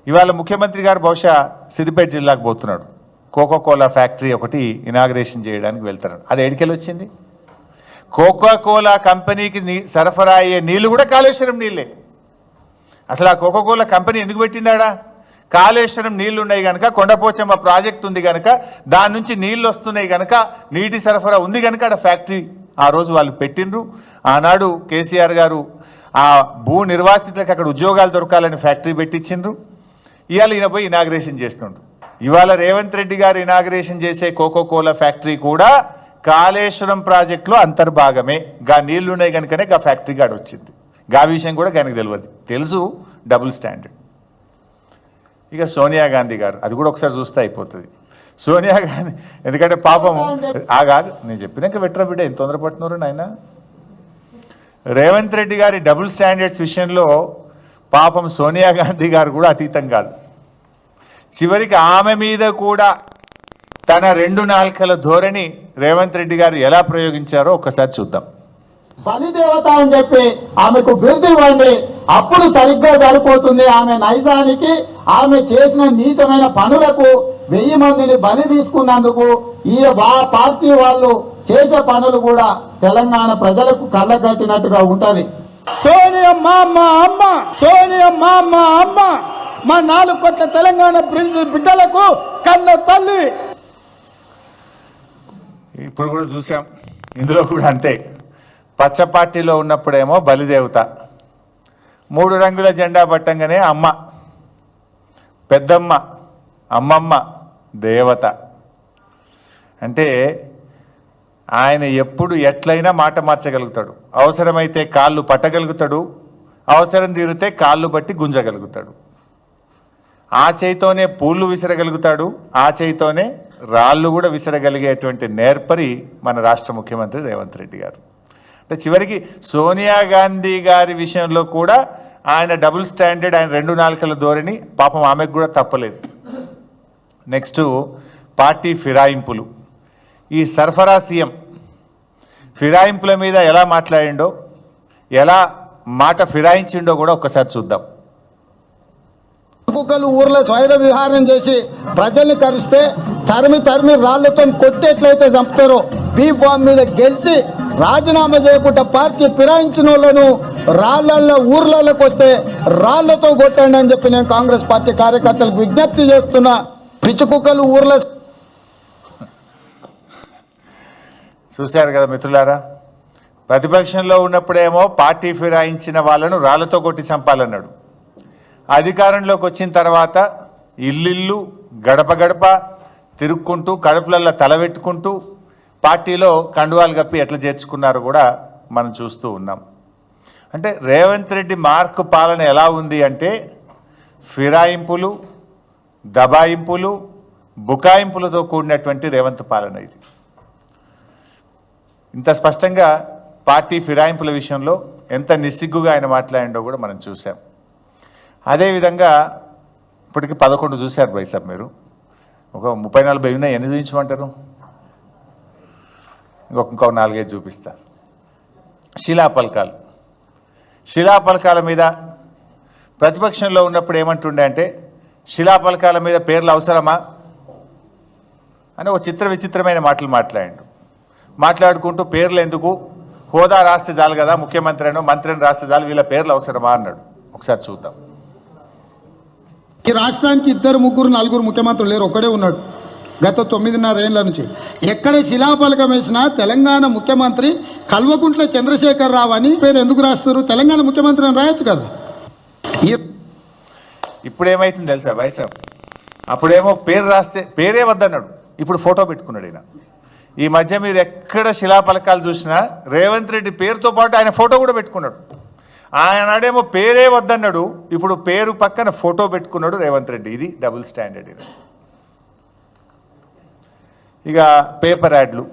ఇవాళ ముఖ్యమంత్రి గారు బహుశా సిద్దిపేట జిల్లాకు పోతున్నాడు. కోకోకోలా ఫ్యాక్టరీ ఒకటి ఇనాగ్రేషన్ చేయడానికి వెళ్తున్నాడు. అది ఎడికెళ్ళి వచ్చింది? కోకోకోలా కంపెనీకి సరఫరా అయ్యే నీళ్లు కూడా కాళేశ్వరం నీళ్ళే. అసలు ఆ కోకోకోలా కంపెనీ ఎందుకు పెట్టిందాడా? కాళేశ్వరం నీళ్లు ఉన్నాయి కనుక, కొండపోచమ్మ ప్రాజెక్ట్ ఉంది కనుక, దాని నుంచి నీళ్లు వస్తున్నాయి కనుక, నీటి సరఫరా ఉంది కనుక ఆడ ఫ్యాక్టరీ ఆ రోజు వాళ్ళు పెట్టిండ్రు. ఆనాడు కేసీఆర్ గారు ఆ భూ నిర్వాసితులకు అక్కడ ఉద్యోగాలు దొరకాలని ఫ్యాక్టరీ పెట్టించిండ్రు. ఇవాళ ఈయన పోయి ఇనాగ్రేషన్ చేస్తుండ్రు. ఇవాళ రేవంత్ రెడ్డి గారు ఇనాగ్రేషన్ చేసే కోకోకోలా ఫ్యాక్టరీ కూడా కాళేశ్వరం ప్రాజెక్టులో అంతర్భాగమే. గా నీళ్లు ఉన్నాయి కనుకనే గా ఫ్యాక్టరీ గాడు వచ్చింది. గా విషయం కూడా ఆయనకు తెలియదు. తెలుసు డబుల్ స్టాండర్డ్. ఇక సోనియా గాంధీ గారు, అది కూడా ఒకసారి చూస్తే అయిపోతుంది. సోనియా గాంధీ ఎందుకంటే పాపం ఆగాదు, నేను చెప్పినాక వెట్రా బిడ్డ ఎంత తొందరపడుతున్నారు నాయన. రేవంత్ రెడ్డి గారి డబుల్ స్టాండర్డ్స్ విషయంలో పాపం సోనియా గాంధీ గారు కూడా అతీతం కాదు. చివరికి ఆమె మీద కూడా తన 2 నాలుకల ధోరణి రేవంత్ రెడ్డి గారు ఎలా ప్రయోగించారో ఒక్కసారి చూద్దాం. బలిదేవత అని చెప్పి ఆమెకు బిరుదు ఇవ్వండి, అప్పుడు సరిగ్గా సరిపోతుంది. ఆమె నైజానికి, ఆమె చేసిన నీచమైన పనులకు 1000 మందిని బలి తీసుకున్నందుకు ఈ పార్టీ వాళ్ళు చేసే పనులు కూడా తెలంగాణ ప్రజలకు కళ్ళగట్టినట్టుగా ఉంటది. సోనియమ్మ అమ్మ, సోనియమ్మ అమ్మ, మా 4 కోట్ల తెలంగాణ బిడ్డలకు కన్న తల్లి. ఇప్పుడు కూడా చూసాం, ఇందులో కూడా అంతే. పచ్చ పార్టీలో ఉన్నప్పుడేమో బలిదేవత, 3 రంగుల జెండా పట్టంగానే అమ్మ, పెద్దమ్మ, అమ్మమ్మ, దేవత. అంటే ఆయన ఎప్పుడు ఎట్లయినా మాట మార్చగలుగుతాడు. అవసరమైతే కాళ్ళు పట్టగలుగుతాడు, అవసరం తీరితే కాళ్ళు బట్టి గుంజగలుగుతాడు. ఆ చేయితోనే పూలు విసరగలుగుతాడు, ఆ చేయితోనే రాళ్ళు కూడా విసరగలిగేటువంటి నేర్పరి మన రాష్ట్ర ముఖ్యమంత్రి రేవంత్ రెడ్డి గారు. అంటే చివరికి సోనియా గాంధీ గారి విషయంలో కూడా ఆయన డబుల్ స్టాండర్డ్, ఆయన 2 నాలుకల ధోరణి పాపం ఆమెకు కూడా తప్పలేదు. నెక్స్ట్ పార్టీ ఫిరాయింపులు. ఈ సరఫరా సీఎం ఫిరాయింపుల మీద ఎలా మాట్లాడిండో, ఎలా మాట ఫిరాయించిండో కూడా ఒక్కసారి చూద్దాం. కుక్కలు ఊర్లో స్వైర విహారం చేసి ప్రజల్ని కరిస్తే తరిమి రాళ్లతో కొట్టేట్లయితే చంపుతారో, బీ ఫామ్ మీద గెలిచి రాజీనామా చేయకుండా పార్టీ ఫిరాయించిన వాళ్ళను రాళ్లల్లో ఊర్లలోకి వస్తే రాళ్లతో కొట్టండి అని చెప్పి నేను కాంగ్రెస్ పార్టీ కార్యకర్తలకు విజ్ఞప్తి చేస్తున్నా. పిచ్చి కుక్కలు ఊర్లో. చూశారు కదా మిత్రులారా, ప్రతిపక్షంలో ఉన్నప్పుడేమో పార్టీ ఫిరాయించిన వాళ్ళను రాళ్లతో కొట్టి చంపాలన్నాడు. అధికారంలోకి వచ్చిన తర్వాత ఇల్లు గడప గడప తిరుక్కుంటూ, కడుపులల్లో తలబెట్టుకుంటూ పార్టీలో కండువాలు కప్పి ఎట్లా చేర్చుకున్నారో కూడా మనం చూస్తూ ఉన్నాం. అంటే రేవంత్ రెడ్డి మార్క్ పాలన ఎలా ఉంది అంటే ఫిరాయింపులు, దబాయింపులు, బుకాయింపులతో కూడినటువంటి రేవంత్ పాలన ఇది. ఇంత స్పష్టంగా పార్టీ ఫిరాయింపుల విషయంలో ఎంత నిస్సిగ్గుగా ఆయన మాట్లాడిండో కూడా మనం చూసాం. అదేవిధంగా ఇప్పటికి 11 చూశారు బైసాబ్ మీరు. ఒక 30-40 ఉన్నాయి, ఎన్ని చూపించమంటారు? ఇంకో 4-5 చూపిస్తా. శిలాపలకాలు. శిలాపలకాల మీద ప్రతిపక్షంలో ఉన్నప్పుడు ఏమంటుండే అంటే, శిలాపలకాల మీద పేర్లు అవసరమా అని ఒక విచిత్రమైన మాటలు మాట్లాడుకుంటూ పేర్లు ఎందుకు, హోదా రాస్తే చాలు కదా, ముఖ్యమంత్రి అనో మంత్రిని రాస్తే చాలు, వీళ్ళ పేర్లు అవసరమా అన్నాడు. ఒకసారి చూద్దాం. ఈ రాష్ట్రానికి 2, 3, 4 ముఖ్యమంత్రులు లేరు, ఒక్కడే ఉన్నాడు. గత 9.5 ఏళ్ల నుంచి ఎక్కడ శిలాఫలకం వేసినా తెలంగాణ ముఖ్యమంత్రి కల్వకుంట్ల చంద్రశేఖరరావు అని పేరు ఎందుకు రాస్తారు? తెలంగాణ ముఖ్యమంత్రి అని రాయొచ్చు కదా. ఇప్పుడు ఏమైతుంది తెలుసా వైసాబ్, అప్పుడేమో పేరు రాస్తే పేరే వద్దన్నాడు, ఇప్పుడు ఫోటో పెట్టుకున్నాడు ఈయన. ఈ మధ్య మీరు ఎక్కడ శిలాఫలకాలు చూసినా రేవంత్ రెడ్డి పేరుతో పాటు ఆయన ఫోటో కూడా పెట్టుకున్నాడు. ఆయనాడేమో పేరే వద్దన్నాడు, ఇప్పుడు పేరు పక్కన ఫోటో పెట్టుకున్నాడు రేవంత్ రెడ్డి. ఇది డబుల్ స్టాండర్డ్. ఇది ఇక పేపర్ యాడ్లు.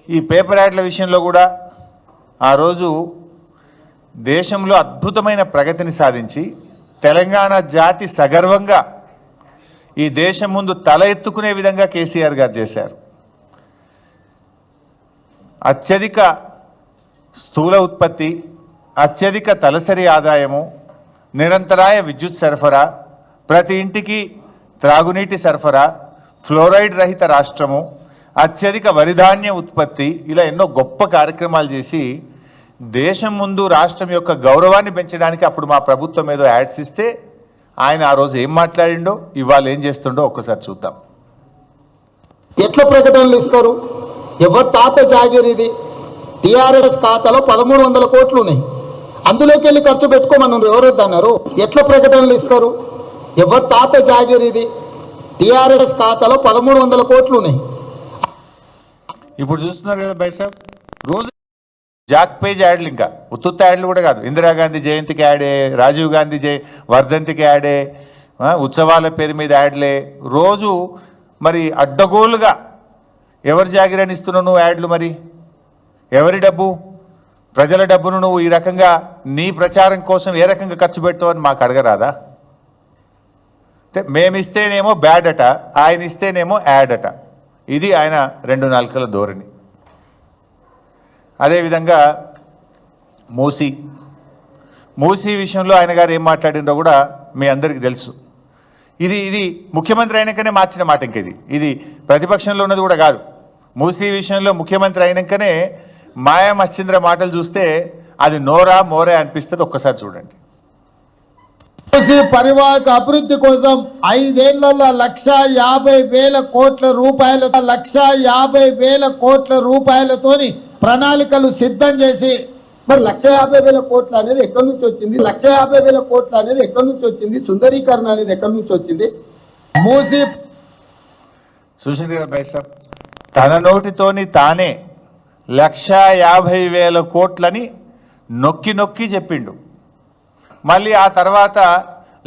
ఈ పేపర్ యాడ్ల విషయంలో కూడా ఆ రోజు దేశంలో అద్భుతమైన ప్రగతిని సాధించి తెలంగాణ జాతి సగర్వంగా ఈ దేశం ముందు తల ఎత్తుకునే విధంగా కేసీఆర్ గారు చేశారు. అత్యధిక స్థూల ఉత్పత్తి, అత్యధిక తలసరి ఆదాయము, నిరంతరాయ విద్యుత్ సరఫరా, ప్రతి ఇంటికి త్రాగునీటి సరఫరా, ఫ్లోరైడ్ రహిత రాష్ట్రము, అత్యధిక వరిధాన్య ఉత్పత్తి, ఇలా ఎన్నో గొప్ప కార్యక్రమాలు చేసి దేశం ముందు రాష్ట్రం యొక్క గౌరవాన్ని పెంచడానికి అప్పుడు మా ప్రభుత్వం ఏదో యాడ్స్ ఇస్తే ఆయన ఆ రోజు ఏం మాట్లాడిండో ఇవాళ ఏం చేస్తుండో ఒక్కసారి చూద్దాం. ఎట్లా ప్రకటనలు ఇస్తారు? ఎవరి తాత జాగిరి ఇది? టీఆర్ఎస్ ఖాతాలో 1300 కోట్లు ఉన్నాయి, అందులోకి వెళ్ళి ఖర్చు పెట్టుకోమన్నారు. ఎవరు వద్దన్నారు? ఎట్లా ప్రకటనలు ఇస్తారు? ఎవరి తాత జాగిరి ఇది? టీఆర్ఎస్ ఖాతాలో 1300 కోట్లు ఉన్నాయి. ఇప్పుడు చూస్తున్నారు కదా బైసాబ్, రోజు జాక్ పేజ్ యాడ్లు, ఇంకా ఉత్తుత్త యాడ్లు కూడా కాదు. ఇందిరాగాంధీ జయంతికి యాడే, రాజీవ్ గాంధీ వర్ధంతికి యాడే, ఉత్సవాల పేరు మీద యాడ్లే. రోజు మరి అడ్డగోలుగా ఎవరి జాగిరని ఇస్తున్నావు నువ్వు యాడ్లు? మరి ఎవరి డబ్బు? ప్రజల డబ్బును నువ్వు ఈ రకంగా నీ ప్రచారం కోసం ఏ రకంగా ఖర్చు పెడతావని మాకు అడగరాదా? అంటే మేమిస్తేనేమో బ్యాడ్ అట, ఆయన ఇస్తేనేమో యాడ్ అట. ఇది ఆయన 2 నాలుకల ధోరణి. అదేవిధంగా మూసీ విషయంలో ఆయన గారు ఏం మాట్లాడిందో కూడా మీ అందరికీ తెలుసు. ఇది ముఖ్యమంత్రి అయినాకనే మార్చిన మాట. ఇంక ఇది ప్రతిపక్షంలో ఉన్నది కూడా కాదు. మూసీ విషయంలో ముఖ్యమంత్రి అయినాకనే మాయా మచ్చింద్ర మాటలు చూస్తే అది నోరా మోరే అనిపిస్తుంది. ఒక్కసారి చూడండి. పరివాహక అభివృద్ధి కోసం 5 ఏళ్లలో 1,50,000 కోట్ల రూపాయలు 1,50,000 కోట్ల రూపాయలతోని ప్రణాళికలు సిద్ధం చేసి, మరి 1,50,000 కోట్లు అనేది ఎక్కడి నుంచి వచ్చింది? 1,50,000 కోట్లు అనేది ఎక్కడి నుంచి వచ్చింది? సుందరీకరణ అనేది ఎక్కడి నుంచి వచ్చింది? మూసి చూసింది కదా బైసాబ్, తన నోటితోని తానే 1,50,000 కోట్లని నొక్కి నొక్కి చెప్పిండు. మళ్ళీ ఆ తర్వాత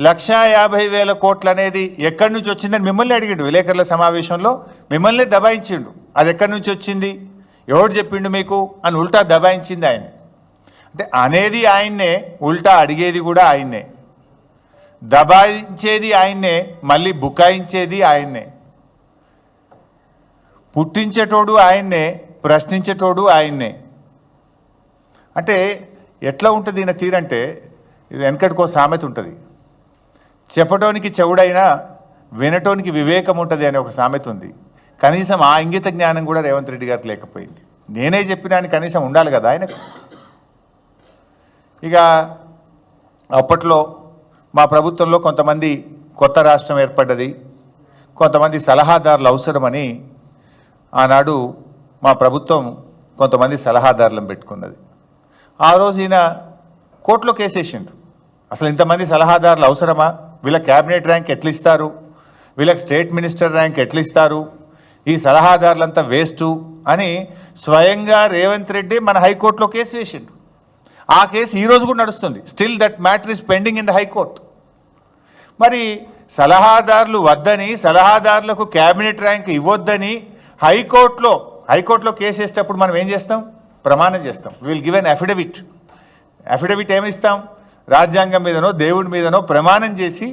1,50,000 కోట్లు అనేది ఎక్కడి నుంచి వచ్చిందని మిమ్మల్ని అడిగిండు విలేకరుల సమావేశంలో. మిమ్మల్ని దబాయించిండు. అది ఎక్కడి నుంచి వచ్చింది, ఎవడు చెప్పిండు మీకు అని ఉల్టా దబాయించింది ఆయన. అంటే అనేది ఆయన్నే, ఉల్టా అడిగేది కూడా ఆయన్నే, దబాయించేది ఆయన్నే, మళ్ళీ బుకాయించేది ఆయన్నే, పుట్టించేటోడు ఆయన్నే, ప్రశ్నించేటోడు ఆయన్నే. అంటే ఎట్లా ఉంటుంది ఈయన తీరంటే, ఇది వెనకటికో సామెత ఉంటుంది, చెప్పటోనికి చెవుడైనా వినటోనికి వివేకం ఉంటుంది అనే ఒక సామెత ఉంది. కనీసం ఆ ఇంగిత జ్ఞానం కూడా రేవంత్ రెడ్డి గారికి లేకపోయింది. నేనే చెప్పినాను కనీసం ఉండాలి కదా ఆయనకు. ఇక అప్పట్లో మా ప్రభుత్వంలో కొంతమంది కొత్త రాష్ట్రం ఏర్పడ్డది, కొంతమంది సలహాదారులు అవసరమని ఆనాడు మా ప్రభుత్వం కొంతమంది సలహాదారులను పెట్టుకున్నది. ఆ రోజు ఈయన కోర్టులో కేసేసిండు. అసలు ఇంతమంది సలహాదారులు అవసరమా? వీళ్ళ క్యాబినెట్ ర్యాంక్ ఎట్లా ఇస్తారు? వీళ్ళకి స్టేట్ మినిస్టర్ ర్యాంక్ ఎట్లా ఇస్తారు? ఈ సలహాదారులంతా వేస్టు అని స్వయంగా రేవంత్ రెడ్డి మన హైకోర్టులో కేసు వేసిండు. ఆ కేసు ఈరోజు కూడా నడుస్తుంది. Still that matter is pending in the high court. మరి సలహాదారులు వద్దని, సలహాదారులకు క్యాబినెట్ ర్యాంక్ ఇవ్వొద్దని హైకోర్టులో కేసు వేసేటప్పుడు మనం ఏం చేస్తాం? ప్రమాణం చేస్తాం. విల్ గివ్ ఎన్ అఫిడవిట్ ఏమిస్తాం? రాజ్యాంగం మీదనో దేవుడి మీదనో ప్రమాణం చేసి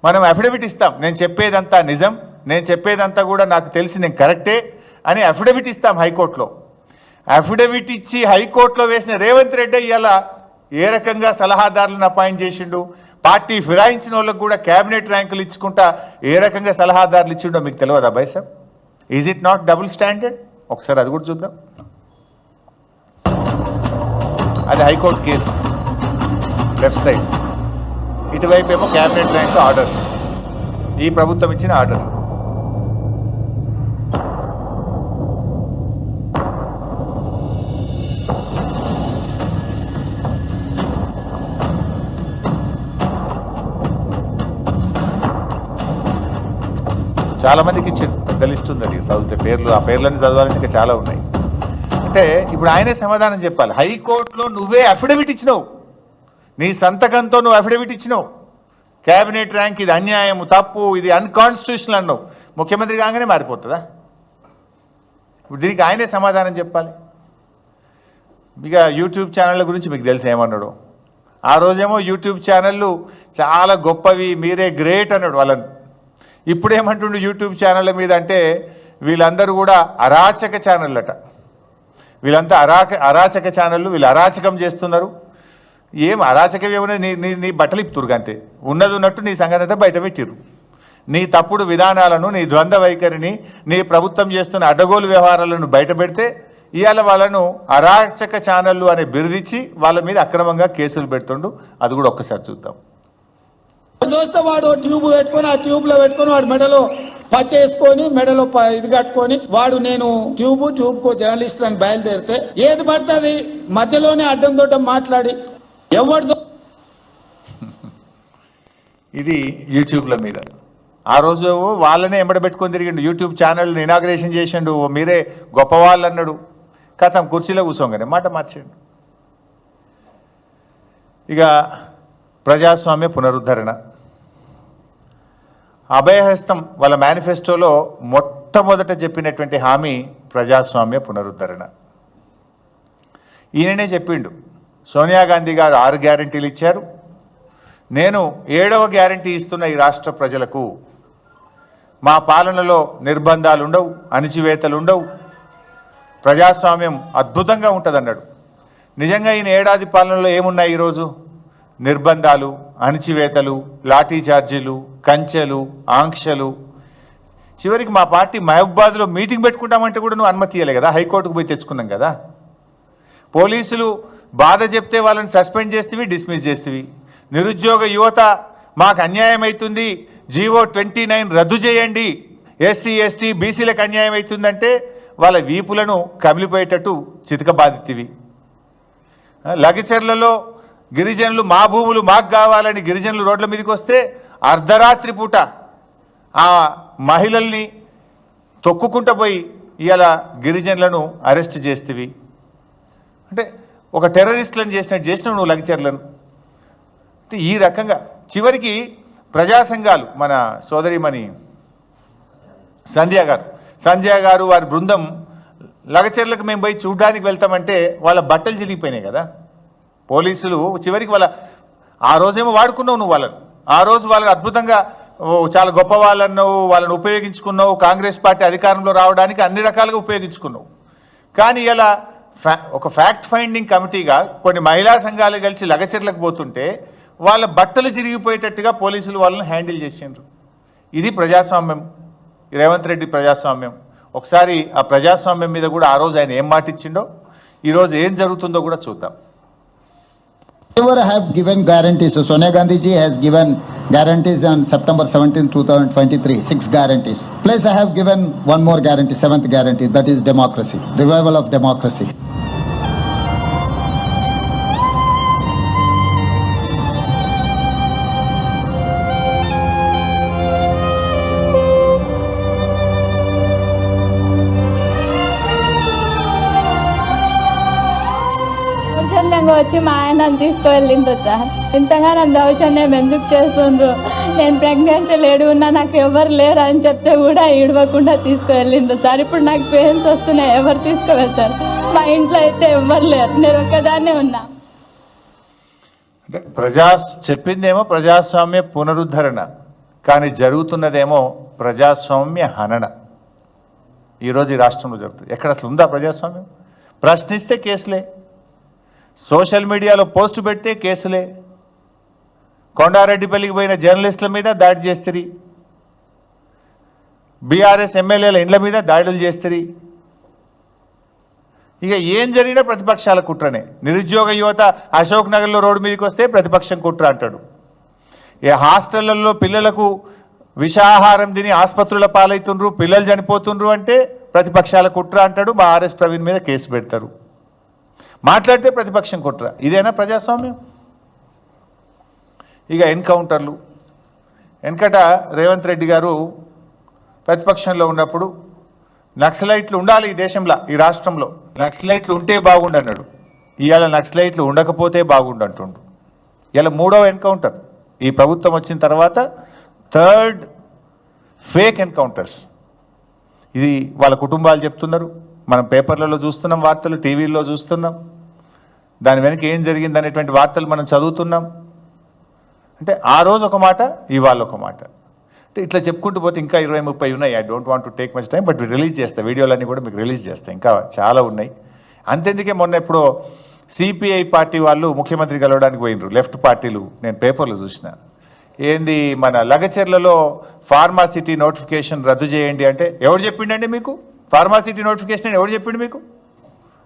మనం అఫిడవిట్ ఇస్తాం. నేను చెప్పేదంతా నిజం, నేను చెప్పేదంతా కూడా నాకు తెలిసి నేను కరెక్టే అని అఫిడవిట్ ఇస్తాం హైకోర్టులో. అఫిడవిట్ ఇచ్చి హైకోర్టులో వేసిన రేవంత్ రెడ్డి ఇలా ఏ రకంగా సలహాదారులను అపాయింట్ చేసిండు, పార్టీ ఫిరాయించిన వాళ్ళకు కూడా క్యాబినెట్ ర్యాంకులు ఇచ్చుకుంటా ఏ రకంగా సలహాదారులు ఇచ్చిండో మీకు తెలియదా బైసాబ్? Is it not double standard? ఒకసారి అది కూడా చూద్దాం. అది హైకోర్టు కేసు, లెఫ్ట్ సైడ్, ఇటువైపు ఏమో క్యాబినెట్ ర్యాంక్ ఆర్డర్, ఈ ప్రభుత్వం ఇచ్చిన ఆర్డర్. చాలామందికి ఇచ్చారు, పెద్ద లిస్ట్ ఉంది, అది చదివితే పేర్లు, ఆ పేర్లన్నీ చదవాలంటే ఇంకా చాలా ఉన్నాయి. అంటే ఇప్పుడు ఆయనే సమాధానం చెప్పాలి. హైకోర్టులో నువ్వే అఫిడవిట్ ఇచ్చినావు, నీ సంతకంతో నువ్వు అఫిడవిట్ ఇచ్చినావు, క్యాబినెట్ ర్యాంక్ ఇది అన్యాయం, తప్పు, ఇది అన్కాన్స్టిట్యూషనల్ అన్నావు. ముఖ్యమంత్రి కాగానే మారిపోతుందా? ఇప్పుడు దీనికి ఆయనే సమాధానం చెప్పాలి. ఇక యూట్యూబ్ ఛానళ్ళ గురించి మీకు తెలిసి ఏమన్నాడు. ఆ రోజేమో యూట్యూబ్ ఛానళ్ళు చాలా గొప్పవి, మీరే గ్రేట్ అన్నాడు వాళ్ళని. ఇప్పుడు ఏమంటుండు యూట్యూబ్ ఛానళ్ళ మీద అంటే వీళ్ళందరూ కూడా అరాచక ఛానళ్ళు అట. వీళ్ళంతా అరాచక ఛానళ్ళు, వీళ్ళు అరాచకం చేస్తున్నారు. ఏం అరాచకం ఏమన్నా, నీ బట్టలు ఇప్పుతురుగా అంతే, ఉన్నది ఉన్నట్టు నీ సంగతి అంతా బయట పెట్టిర్రు. నీ తప్పుడు విధానాలను, నీ ద్వంద్వ వైఖరిని, నీ ప్రభుత్వం చేస్తున్న అడ్డగోలు వ్యవహారాలను బయట పెడితే ఇవాళ వాళ్ళను అరాచక ఛానళ్ళు అనే బిరుదిచ్చి వాళ్ళ మీద అక్రమంగా కేసులు పెడుతుండు. అది కూడా ఒక్కసారి చూద్దాం. దోస్త వాడు ట్యూబ్ పెట్టుకొని, ఆ ట్యూబ్ లో పెట్టుకొని వాడు మెడలో పట్టేసుకొని, మెడలో ఇది కట్టుకొని వాడు నేను ట్యూబ్ కో జర్నలిస్ట్ అని బయలుదేరితే ఏది పడుతుంది మధ్యలోనే అడ్డం దొడ్డం మాట్లాడి ఎవరిదో. ఇది యూట్యూబ్ల మీద ఆ రోజు వాళ్ళనే ఎంబడబెట్టుకొని తిరిగిండు. యూట్యూబ్ ఛానల్ని ఇనాగ్రేషన్ చేసిండు, మీరే గొప్పవాళ్ళు అన్నాడు. కథం కుర్చీలో కూర్చోగానే మాట మార్చాడు. ఇక ప్రజాస్వామ్య పునరుద్ధరణ, అభయహస్తం వాళ్ళ మేనిఫెస్టోలో మొట్టమొదట చెప్పినటువంటి హామీ ప్రజాస్వామ్య పునరుద్ధరణ. ఈయననే చెప్పిండు. సోనియా గాంధీ గారు 6 గ్యారంటీలు ఇచ్చారు, నేను 7వ గ్యారంటీ ఇస్తున్న ఈ రాష్ట్ర ప్రజలకు. మా పాలనలో నిర్బంధాలు ఉండవు, అణిచివేతలు ఉండవు, ప్రజాస్వామ్యం అద్భుతంగా ఉంటుందన్నాడు. నిజంగా ఈయన ఏడాది పాలనలో ఏమున్నాయి ఈరోజు? నిర్బంధాలు, అణిచివేతలు, లాఠీ చార్జీలు, కంచెలు, ఆంక్షలు. చివరికి మా పార్టీ మహబూబాద్లో మీటింగ్ పెట్టుకుంటామంటే కూడా నువ్వు అనుమతి ఇవ్వలే కదా, హైకోర్టుకు పోయి తెచ్చుకున్నాం కదా. పోలీసులు బాధ చెప్తే వాళ్ళని సస్పెండ్ చేస్తేవి, డిస్మిస్ చేస్తేవి. నిరుద్యోగ యువత మాకు అన్యాయం అవుతుంది, జీవో 29 రద్దు చేయండి, ఎస్సీ ఎస్టీ బీసీలకు అన్యాయం అవుతుందంటే వాళ్ళ వీపులను కమిలిపోయేటట్టు చితకబాదితివి. లగచర్లలో గిరిజనులు మా భూములు మాకు కావాలని గిరిజనులు రోడ్ల మీదకి వస్తే అర్ధరాత్రి పూట ఆ మహిళల్ని తొక్కుకుంటూ పోయి ఇవాళ గిరిజనులను అరెస్ట్ చేస్తేవి. అంటే ఒక టెర్రరిస్టులను చేసినావు నువ్వు లగచర్లను. అంటే ఈ రకంగా చివరికి ప్రజా సంఘాలు, మన సోదరిమణి సంధ్య గారు వారి బృందం లగచర్లకు మేము పోయి చూడడానికి వెళ్తామంటే వాళ్ళ బట్టలు చిరిగిపోయినాయి కదా. పోలీసులు చివరికి వాళ్ళ ఆ రోజేమో వాడుకున్నావు నువ్వు వాళ్ళను, ఆ రోజు వాళ్ళని అద్భుతంగా చాలా గొప్ప వాళ్ళన్నావు, వాళ్ళని ఉపయోగించుకున్నావు, కాంగ్రెస్ పార్టీ అధికారంలో రావడానికి అన్ని రకాలుగా ఉపయోగించుకున్నావు. కానీ ఇలా ఒక ఫ్యాక్ట్ ఫైండింగ్ కమిటీగా కొన్ని మహిళా సంఘాలు కలిసి లగచర్లకు పోతుంటే వాళ్ళ బట్టలు చిరిగిపోయేటట్టుగా పోలీసులు వాళ్ళని హ్యాండిల్ చేసిండ్రు. ఇది ప్రజాస్వామ్యం, రేవంత్ రెడ్డి ప్రజాస్వామ్యం. ఒకసారి ఆ ప్రజాస్వామ్యం మీద కూడా ఆ రోజు ఆయన ఏం మాట ఇచ్చిండో, ఈరోజు ఏం జరుగుతుందో కూడా చూద్దాం. Whoever have given guarantees, so Sonia Gandhi ji has given guarantees on September 17, 2023, 6 guarantees. Plus I have given one more guarantee, 7th guarantee, that is democracy, revival of democracy. వచ్చి మా ఆయన తీసుకువెళ్ళిండ్రు సార్. ఇంతగా నన్ను దౌర్జన్యం ఎందుకు చేస్తుండ్రు, నేను ప్రెగ్నెన్సీ లేడు ఉన్నా, నాకు ఎవరు లేరు అని చెప్తే కూడా ఇడవకుండా తీసుకువెళ్ళిండ్రు సార్. ఇప్పుడు నాకు పెయిన్స్ వస్తున్నాయి, ఎవరు తీసుకువెళ్తారు? మా ఇంట్లో అయితే ఎవరు లేరు, నేను ఒక్కదాన్నే ఉన్నా. అంటే చెప్పిందేమో ప్రజాస్వామ్య పునరుద్ధరణ, కానీ జరుగుతున్నదేమో ప్రజాస్వామ్య హనన. ఈరోజు ఈ రాష్ట్రంలో జరుగుతుంది. ఎక్కడ అసలు ఉందా ప్రజాస్వామ్యం? ప్రశ్నిస్తే కేసులే, సోషల్ మీడియాలో పోస్టు పెడితే కేసులే, కొండారెడ్డిపల్లికి పోయిన జర్నలిస్టుల మీద దాడి చేస్తుంది, బీఆర్ఎస్ ఎమ్మెల్యేల ఇండ్ల మీద దాడులు చేస్తుంది. ఇక ఏం జరిగినా ప్రతిపక్షాల కుట్రనే. నిరుద్యోగ యువత అశోక్ నగర్లో రోడ్డు మీదకి వస్తే ప్రతిపక్షం కుట్ర అంటాడు. ఏ హాస్టళ్లలో పిల్లలకు విషాహారం తిని ఆసుపత్రుల పాలవుతుండ్రు, పిల్లలు చనిపోతుండ్రు అంటే ప్రతిపక్షాల కుట్ర అంటాడు. మా ఆర్ఎస్ ప్రవీణ్ మీద కేసు పెడతారు, మాట్లాడితే ప్రతిపక్షం కుట్ర. ఇదేనా ప్రజాస్వామ్యం? ఇక ఎన్కౌంటర్లు. వెనకట రేవంత్ రెడ్డి గారు ప్రతిపక్షంలో ఉన్నప్పుడు నక్సలైట్లు ఉండాలి ఈ దేశంలో, ఈ రాష్ట్రంలో నక్సలైట్లు ఉంటే బాగుండు అన్నాడు. ఇవాళ నక్సలైట్లు ఉండకపోతే బాగుండు అంటుండు. ఇలా 3వ ఎన్కౌంటర్ ఈ ప్రభుత్వం వచ్చిన తర్వాత, 3rd ఫేక్ ఎన్కౌంటర్స్. ఇది వాళ్ళ కుటుంబాలు చెప్తున్నారు, మనం పేపర్లలో చూస్తున్నాం, వార్తలు టీవీల్లో చూస్తున్నాం, దాని వెనక ఏం జరిగింది అనేటువంటి వార్తలు మనం చదువుతున్నాం. అంటే ఆ రోజు ఒక మాట, ఇవాళ ఒక మాట. అంటే ఇట్లా చెప్పుకుంటూ పోతే ఇంకా 20-30 ఉన్నాయి. I don't want to take much time, but release చేస్తా, వీడియోలన్నీ కూడా మీకు రిలీజ్ చేస్తా, ఇంకా చాలా ఉన్నాయి. అంతెందుకే మొన్న ఎప్పుడో సిపిఐ పార్టీ వాళ్ళు ముఖ్యమంత్రి కలవడానికి పోయినరు, లెఫ్ట్ పార్టీలు, నేను పేపర్లో చూసిన. ఏంది మన లగచెర్లలో ఫార్మాసిటీ నోటిఫికేషన్ రద్దు చేయండి అంటే ఎవరు చెప్పిండండి మీకు? ఫార్మాసిటీ నోటిఫికేషన్ ఎవరు చెప్పిండు మీకు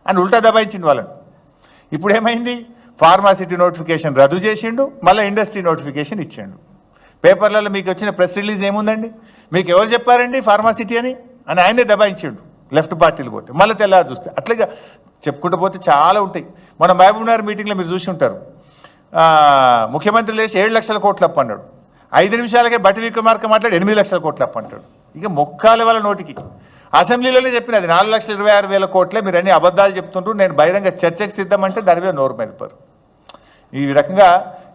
అని ఉల్టా దబాయించింది వాళ్ళని. ఇప్పుడు ఏమైంది? ఫార్మాసిటీ నోటిఫికేషన్ రద్దు చేసిండు, మళ్ళీ ఇండస్ట్రీ నోటిఫికేషన్ ఇచ్చిండు. పేపర్లలో మీకు వచ్చిన ప్రెస్ రిలీజ్ ఏముందండి? మీకు ఎవరు చెప్పారండి ఫార్మాసిటీ అని ఆయనే దబాయించిండు లెఫ్ట్ పార్టీలు పోతే. మళ్ళీ తెల్లారు చూస్తే అట్లాగా చెప్పుకుంటూ పోతే చాలా ఉంటాయి. మన మహబూబ్నగర్ మీటింగ్లో మీరు చూసి ఉంటారు, ముఖ్యమంత్రి లేచి 7 లక్షల కోట్లు అప్పు అన్నాడు. 5 నిమిషాలకే బట్టి విక్రమార్క మాట్లాడి 8 లక్షల కోట్లు అప్పు అంటాడు. ఇక మొక్కాల వాళ్ళ నోటికి. అసెంబ్లీలోనే చెప్పినది 4,26,000 కోట్లే, మీరు అన్ని అబద్ధాలు చెప్తుంటూ నేను బహిరంగ చర్చకు సిద్ధమంటే దాని మీద నోరు మెదపరు. ఈ రకంగా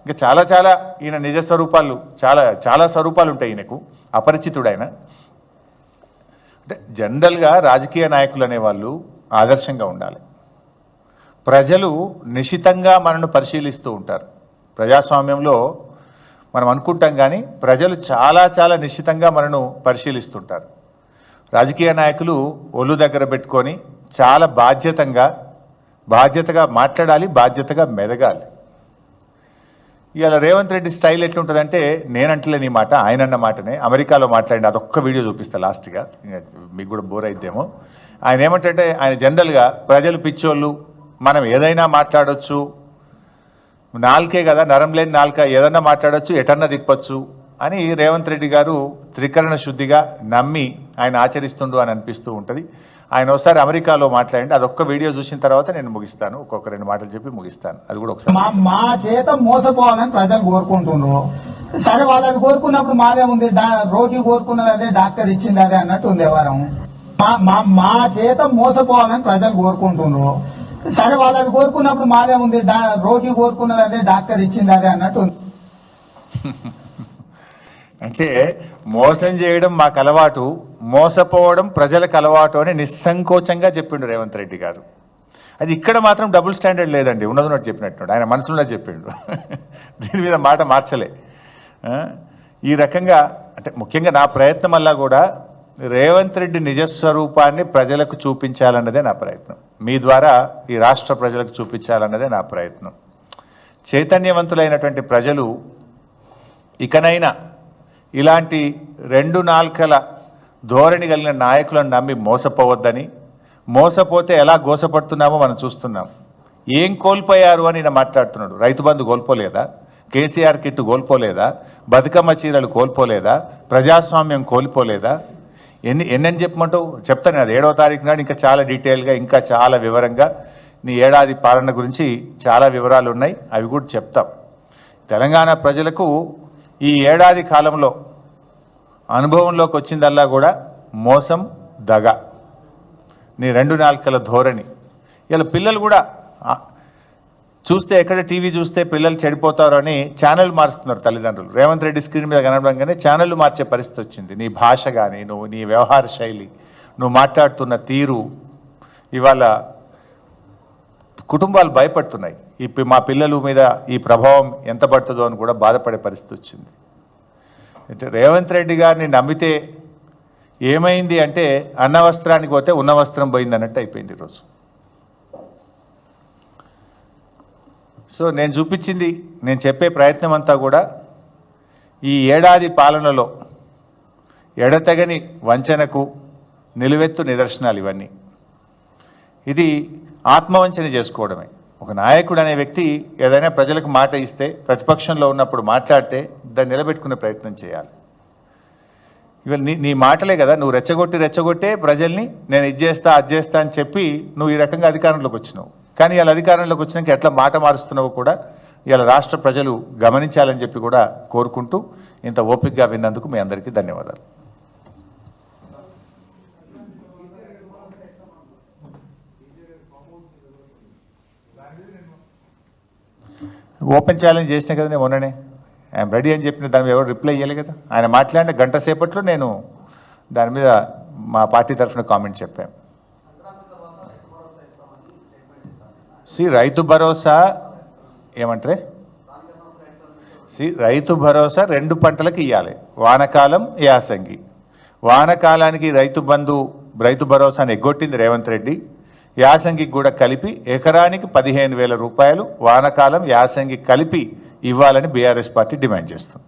ఇంకా చాలా చాలా ఈయన నిజ స్వరూపాలు, చాలా చాలా స్వరూపాలు ఉంటాయి ఈయనకు, అపరిచితుడైన. అంటే జనరల్గా రాజకీయ నాయకులు అనేవాళ్ళు ఆదర్శంగా ఉండాలి. ప్రజలు నిశితంగా మనను పరిశీలిస్తూ ఉంటారు. ప్రజాస్వామ్యంలో మనం అనుకుంటాం కానీ ప్రజలు చాలా చాలా నిశ్చితంగా మనను పరిశీలిస్తుంటారు. రాజకీయ నాయకులు ఒళ్ళు దగ్గర పెట్టుకొని చాలా బాధ్యతగా మాట్లాడాలి, బాధ్యతగా మెదగాలి. ఇవాళ రేవంత్ రెడ్డి స్టైల్ ఎట్లుంటుందంటే, నేనంటలేని మాట, ఆయన అన్న మాటనే అమెరికాలో మాట్లాడి అదొక్క వీడియో చూపిస్తా లాస్ట్గా, మీకు కూడా బోర్ అయిద్దేమో. ఆయన ఏమంటే, ఆయన జనరల్గా ప్రజలు పిచ్చోళ్ళు, మనం ఏదైనా మాట్లాడొచ్చు, నాలుకే కదా, నరం లేని నాలుక, ఏదన్నా మాట్లాడొచ్చు, ఎటన్నా తిప్పొచ్చు అని రేవంత్ రెడ్డి గారు త్రికరణ శుద్ధిగా నమ్మి ఆయన ఆచరిస్తుండు అని అనిపిస్తూ ఉంటుంది. ఆయన ఒకసారి అమెరికాలో మాట్లాడండి, అదొక్క వీడియో చూసిన తర్వాత నేను ముగిస్తాను, ఒక్కొక్క 2 మాటలు చెప్పి ముగిస్తాను. అది కూడా ఒకసారి. మా చేత మోసపోవాలని ప్రజలు కోరుకుంటున్నారు. సరే, వాళ్ళది కోరుకున్నప్పుడు మాదే ఉంది, రోగి కోరుకున్నది అదే, డాక్టర్ ఇచ్చింది అదే అన్నట్టు ఉంది వ్యవహారం. మా చేత మోసపోవాలని ప్రజలు కోరుకుంటున్నారు. సరే, వాళ్ళది కోరుకున్నప్పుడు మాదే ఉంది, రోగి కోరుకున్నది అదే, డాక్టర్ ఇచ్చింది అదే అన్నట్టు ఉంది. అంటే మోసం చేయడం మాకు అలవాటు, మోసపోవడం ప్రజలకు అలవాటు అని నిస్సంకోచంగా చెప్పిండు రేవంత్ రెడ్డి గారు. అది ఇక్కడ మాత్రం డబుల్ స్టాండర్డ్ లేదండి, ఉన్నది చెప్పినట్టు ఆయన మనసులో చెప్పిండు. దీని మీద మాట మార్చలే. ఈ రకంగా అంటే ముఖ్యంగా నా ప్రయత్నం వల్ల కూడా రేవంత్ రెడ్డి నిజస్వరూపాన్ని ప్రజలకు చూపించాలన్నదే నా ప్రయత్నం, మీ ద్వారా ఈ రాష్ట్ర ప్రజలకు చూపించాలన్నదే నా ప్రయత్నం. చైతన్యవంతులైనటువంటి ప్రజలు ఇకనైనా ఇలాంటి 2 నాల్కల ధోరణి కలిగిన నాయకులను నమ్మి మోసపోవద్దని, మోసపోతే ఎలా గోసపడుతున్నామో మనం చూస్తున్నాం. ఏం కోల్పోయారు అని ఈయన మాట్లాడుతున్నాడు. రైతు బంధు కోల్పోలేదా? కేసీఆర్ కిట్టు కోల్పోలేదా? బతుకమ్మ చీరలు కోల్పోలేదా? ప్రజాస్వామ్యం కోల్పోలేదా? ఎన్నని చెప్పమంటావు? చెప్తాను, అది 7వ తారీఖు నాడు ఇంకా చాలా డీటెయిల్గా, ఇంకా చాలా వివరంగా నీ ఏడాది పాలన గురించి చాలా వివరాలు ఉన్నాయి, అవి కూడా చెప్తాం. తెలంగాణ ప్రజలకు ఈ ఏడాది కాలంలో అనుభవంలోకి వచ్చిందల్లా కూడా మోసం, దగ, నీ 2 నాల్కల ధోరణి. ఇలా పిల్లలు కూడా చూస్తే, ఎక్కడ టీవీ చూస్తే పిల్లలు చెడిపోతారు అని ఛానల్ మారుస్తున్నారు తల్లిదండ్రులు. రేవంత్ రెడ్డి స్క్రీన్ మీద కనడంగానే ఛానళ్ళు మార్చే పరిస్థితి వచ్చింది. నీ భాష కానీ, నీ వ్యవహార శైలి, నువ్వు మాట్లాడుతున్న తీరు, ఇవాళ కుటుంబాలు భయపడుతున్నాయి. మా పిల్లల మీద ఈ ప్రభావం ఎంత పడుతుందో అని కూడా బాధపడే పరిస్థితి వచ్చింది. అంటే రేవంత్ రెడ్డి గారిని నమ్మితే ఏమైంది అంటే, అన్న వస్త్రానికి పోతే ఉన్న వస్త్రం పోయింది అన్నట్టు అయిపోయింది ఈరోజు. సో నేను చూపించింది, నేను చెప్పే ప్రయత్నం అంతా కూడా ఈ ఏడాది పాలనలో ఎడతెగని వంచనకు నిలువెత్తు నిదర్శనాలు ఇవన్నీ. ఇది ఆత్మవంచన చేసుకోవడమే. ఒక నాయకుడు అనే వ్యక్తి ఏదైనా ప్రజలకు మాట ఇస్తే, ప్రతిపక్షంలో ఉన్నప్పుడు మాట్లాడితే దాన్ని నిలబెట్టుకునే ప్రయత్నం చేయాలి. ఇవాళ నీ మాటలే కదా, నువ్వు రెచ్చగొట్టే ప్రజల్ని నేను ఇది చేస్తా, అది చేస్తా అని చెప్పి నువ్వు ఈ రకంగా అధికారంలోకి వచ్చినావు. కానీ ఇలా అధికారంలోకి వచ్చినాక ఎట్లా మాట మారుస్తున్నావో కూడా ఇలా రాష్ట్ర ప్రజలు గమనించాలని చెప్పి కూడా కోరుకుంటూ ఇంత ఓపికగా విన్నందుకు మీ అందరికీ ధన్యవాదాలు. ఓపెన్ ఛాలెంజ్ చేసిన కదా నేను మొన్ననే, ఐఎమ్ రెడీ అని చెప్పిన దాని మీద ఎవరు రిప్లై ఇవ్వలే కదా. ఆయన మాట్లాడిన గంట సేపట్లో నేను దాని మీద మా పార్టీ తరఫున కామెంట్ చెప్పాను. రైతు భరోసా ఏమంటారే, రైతు భరోసా 2 పంటలకు ఇవ్వాలి, వానకాలం యాసంగి. వానకాలానికి రైతు భరోసాని ఎగ్గొట్టింది రేవంత్ రెడ్డి. యాసంగికి కూడా కలిపి ఎకరానికి 15,000 రూపాయలు వానకాలం యాసంగి కలిపి ఇవ్వాలని బీఆర్ఎస్ పార్టీ డిమాండ్ చేస్తుంది.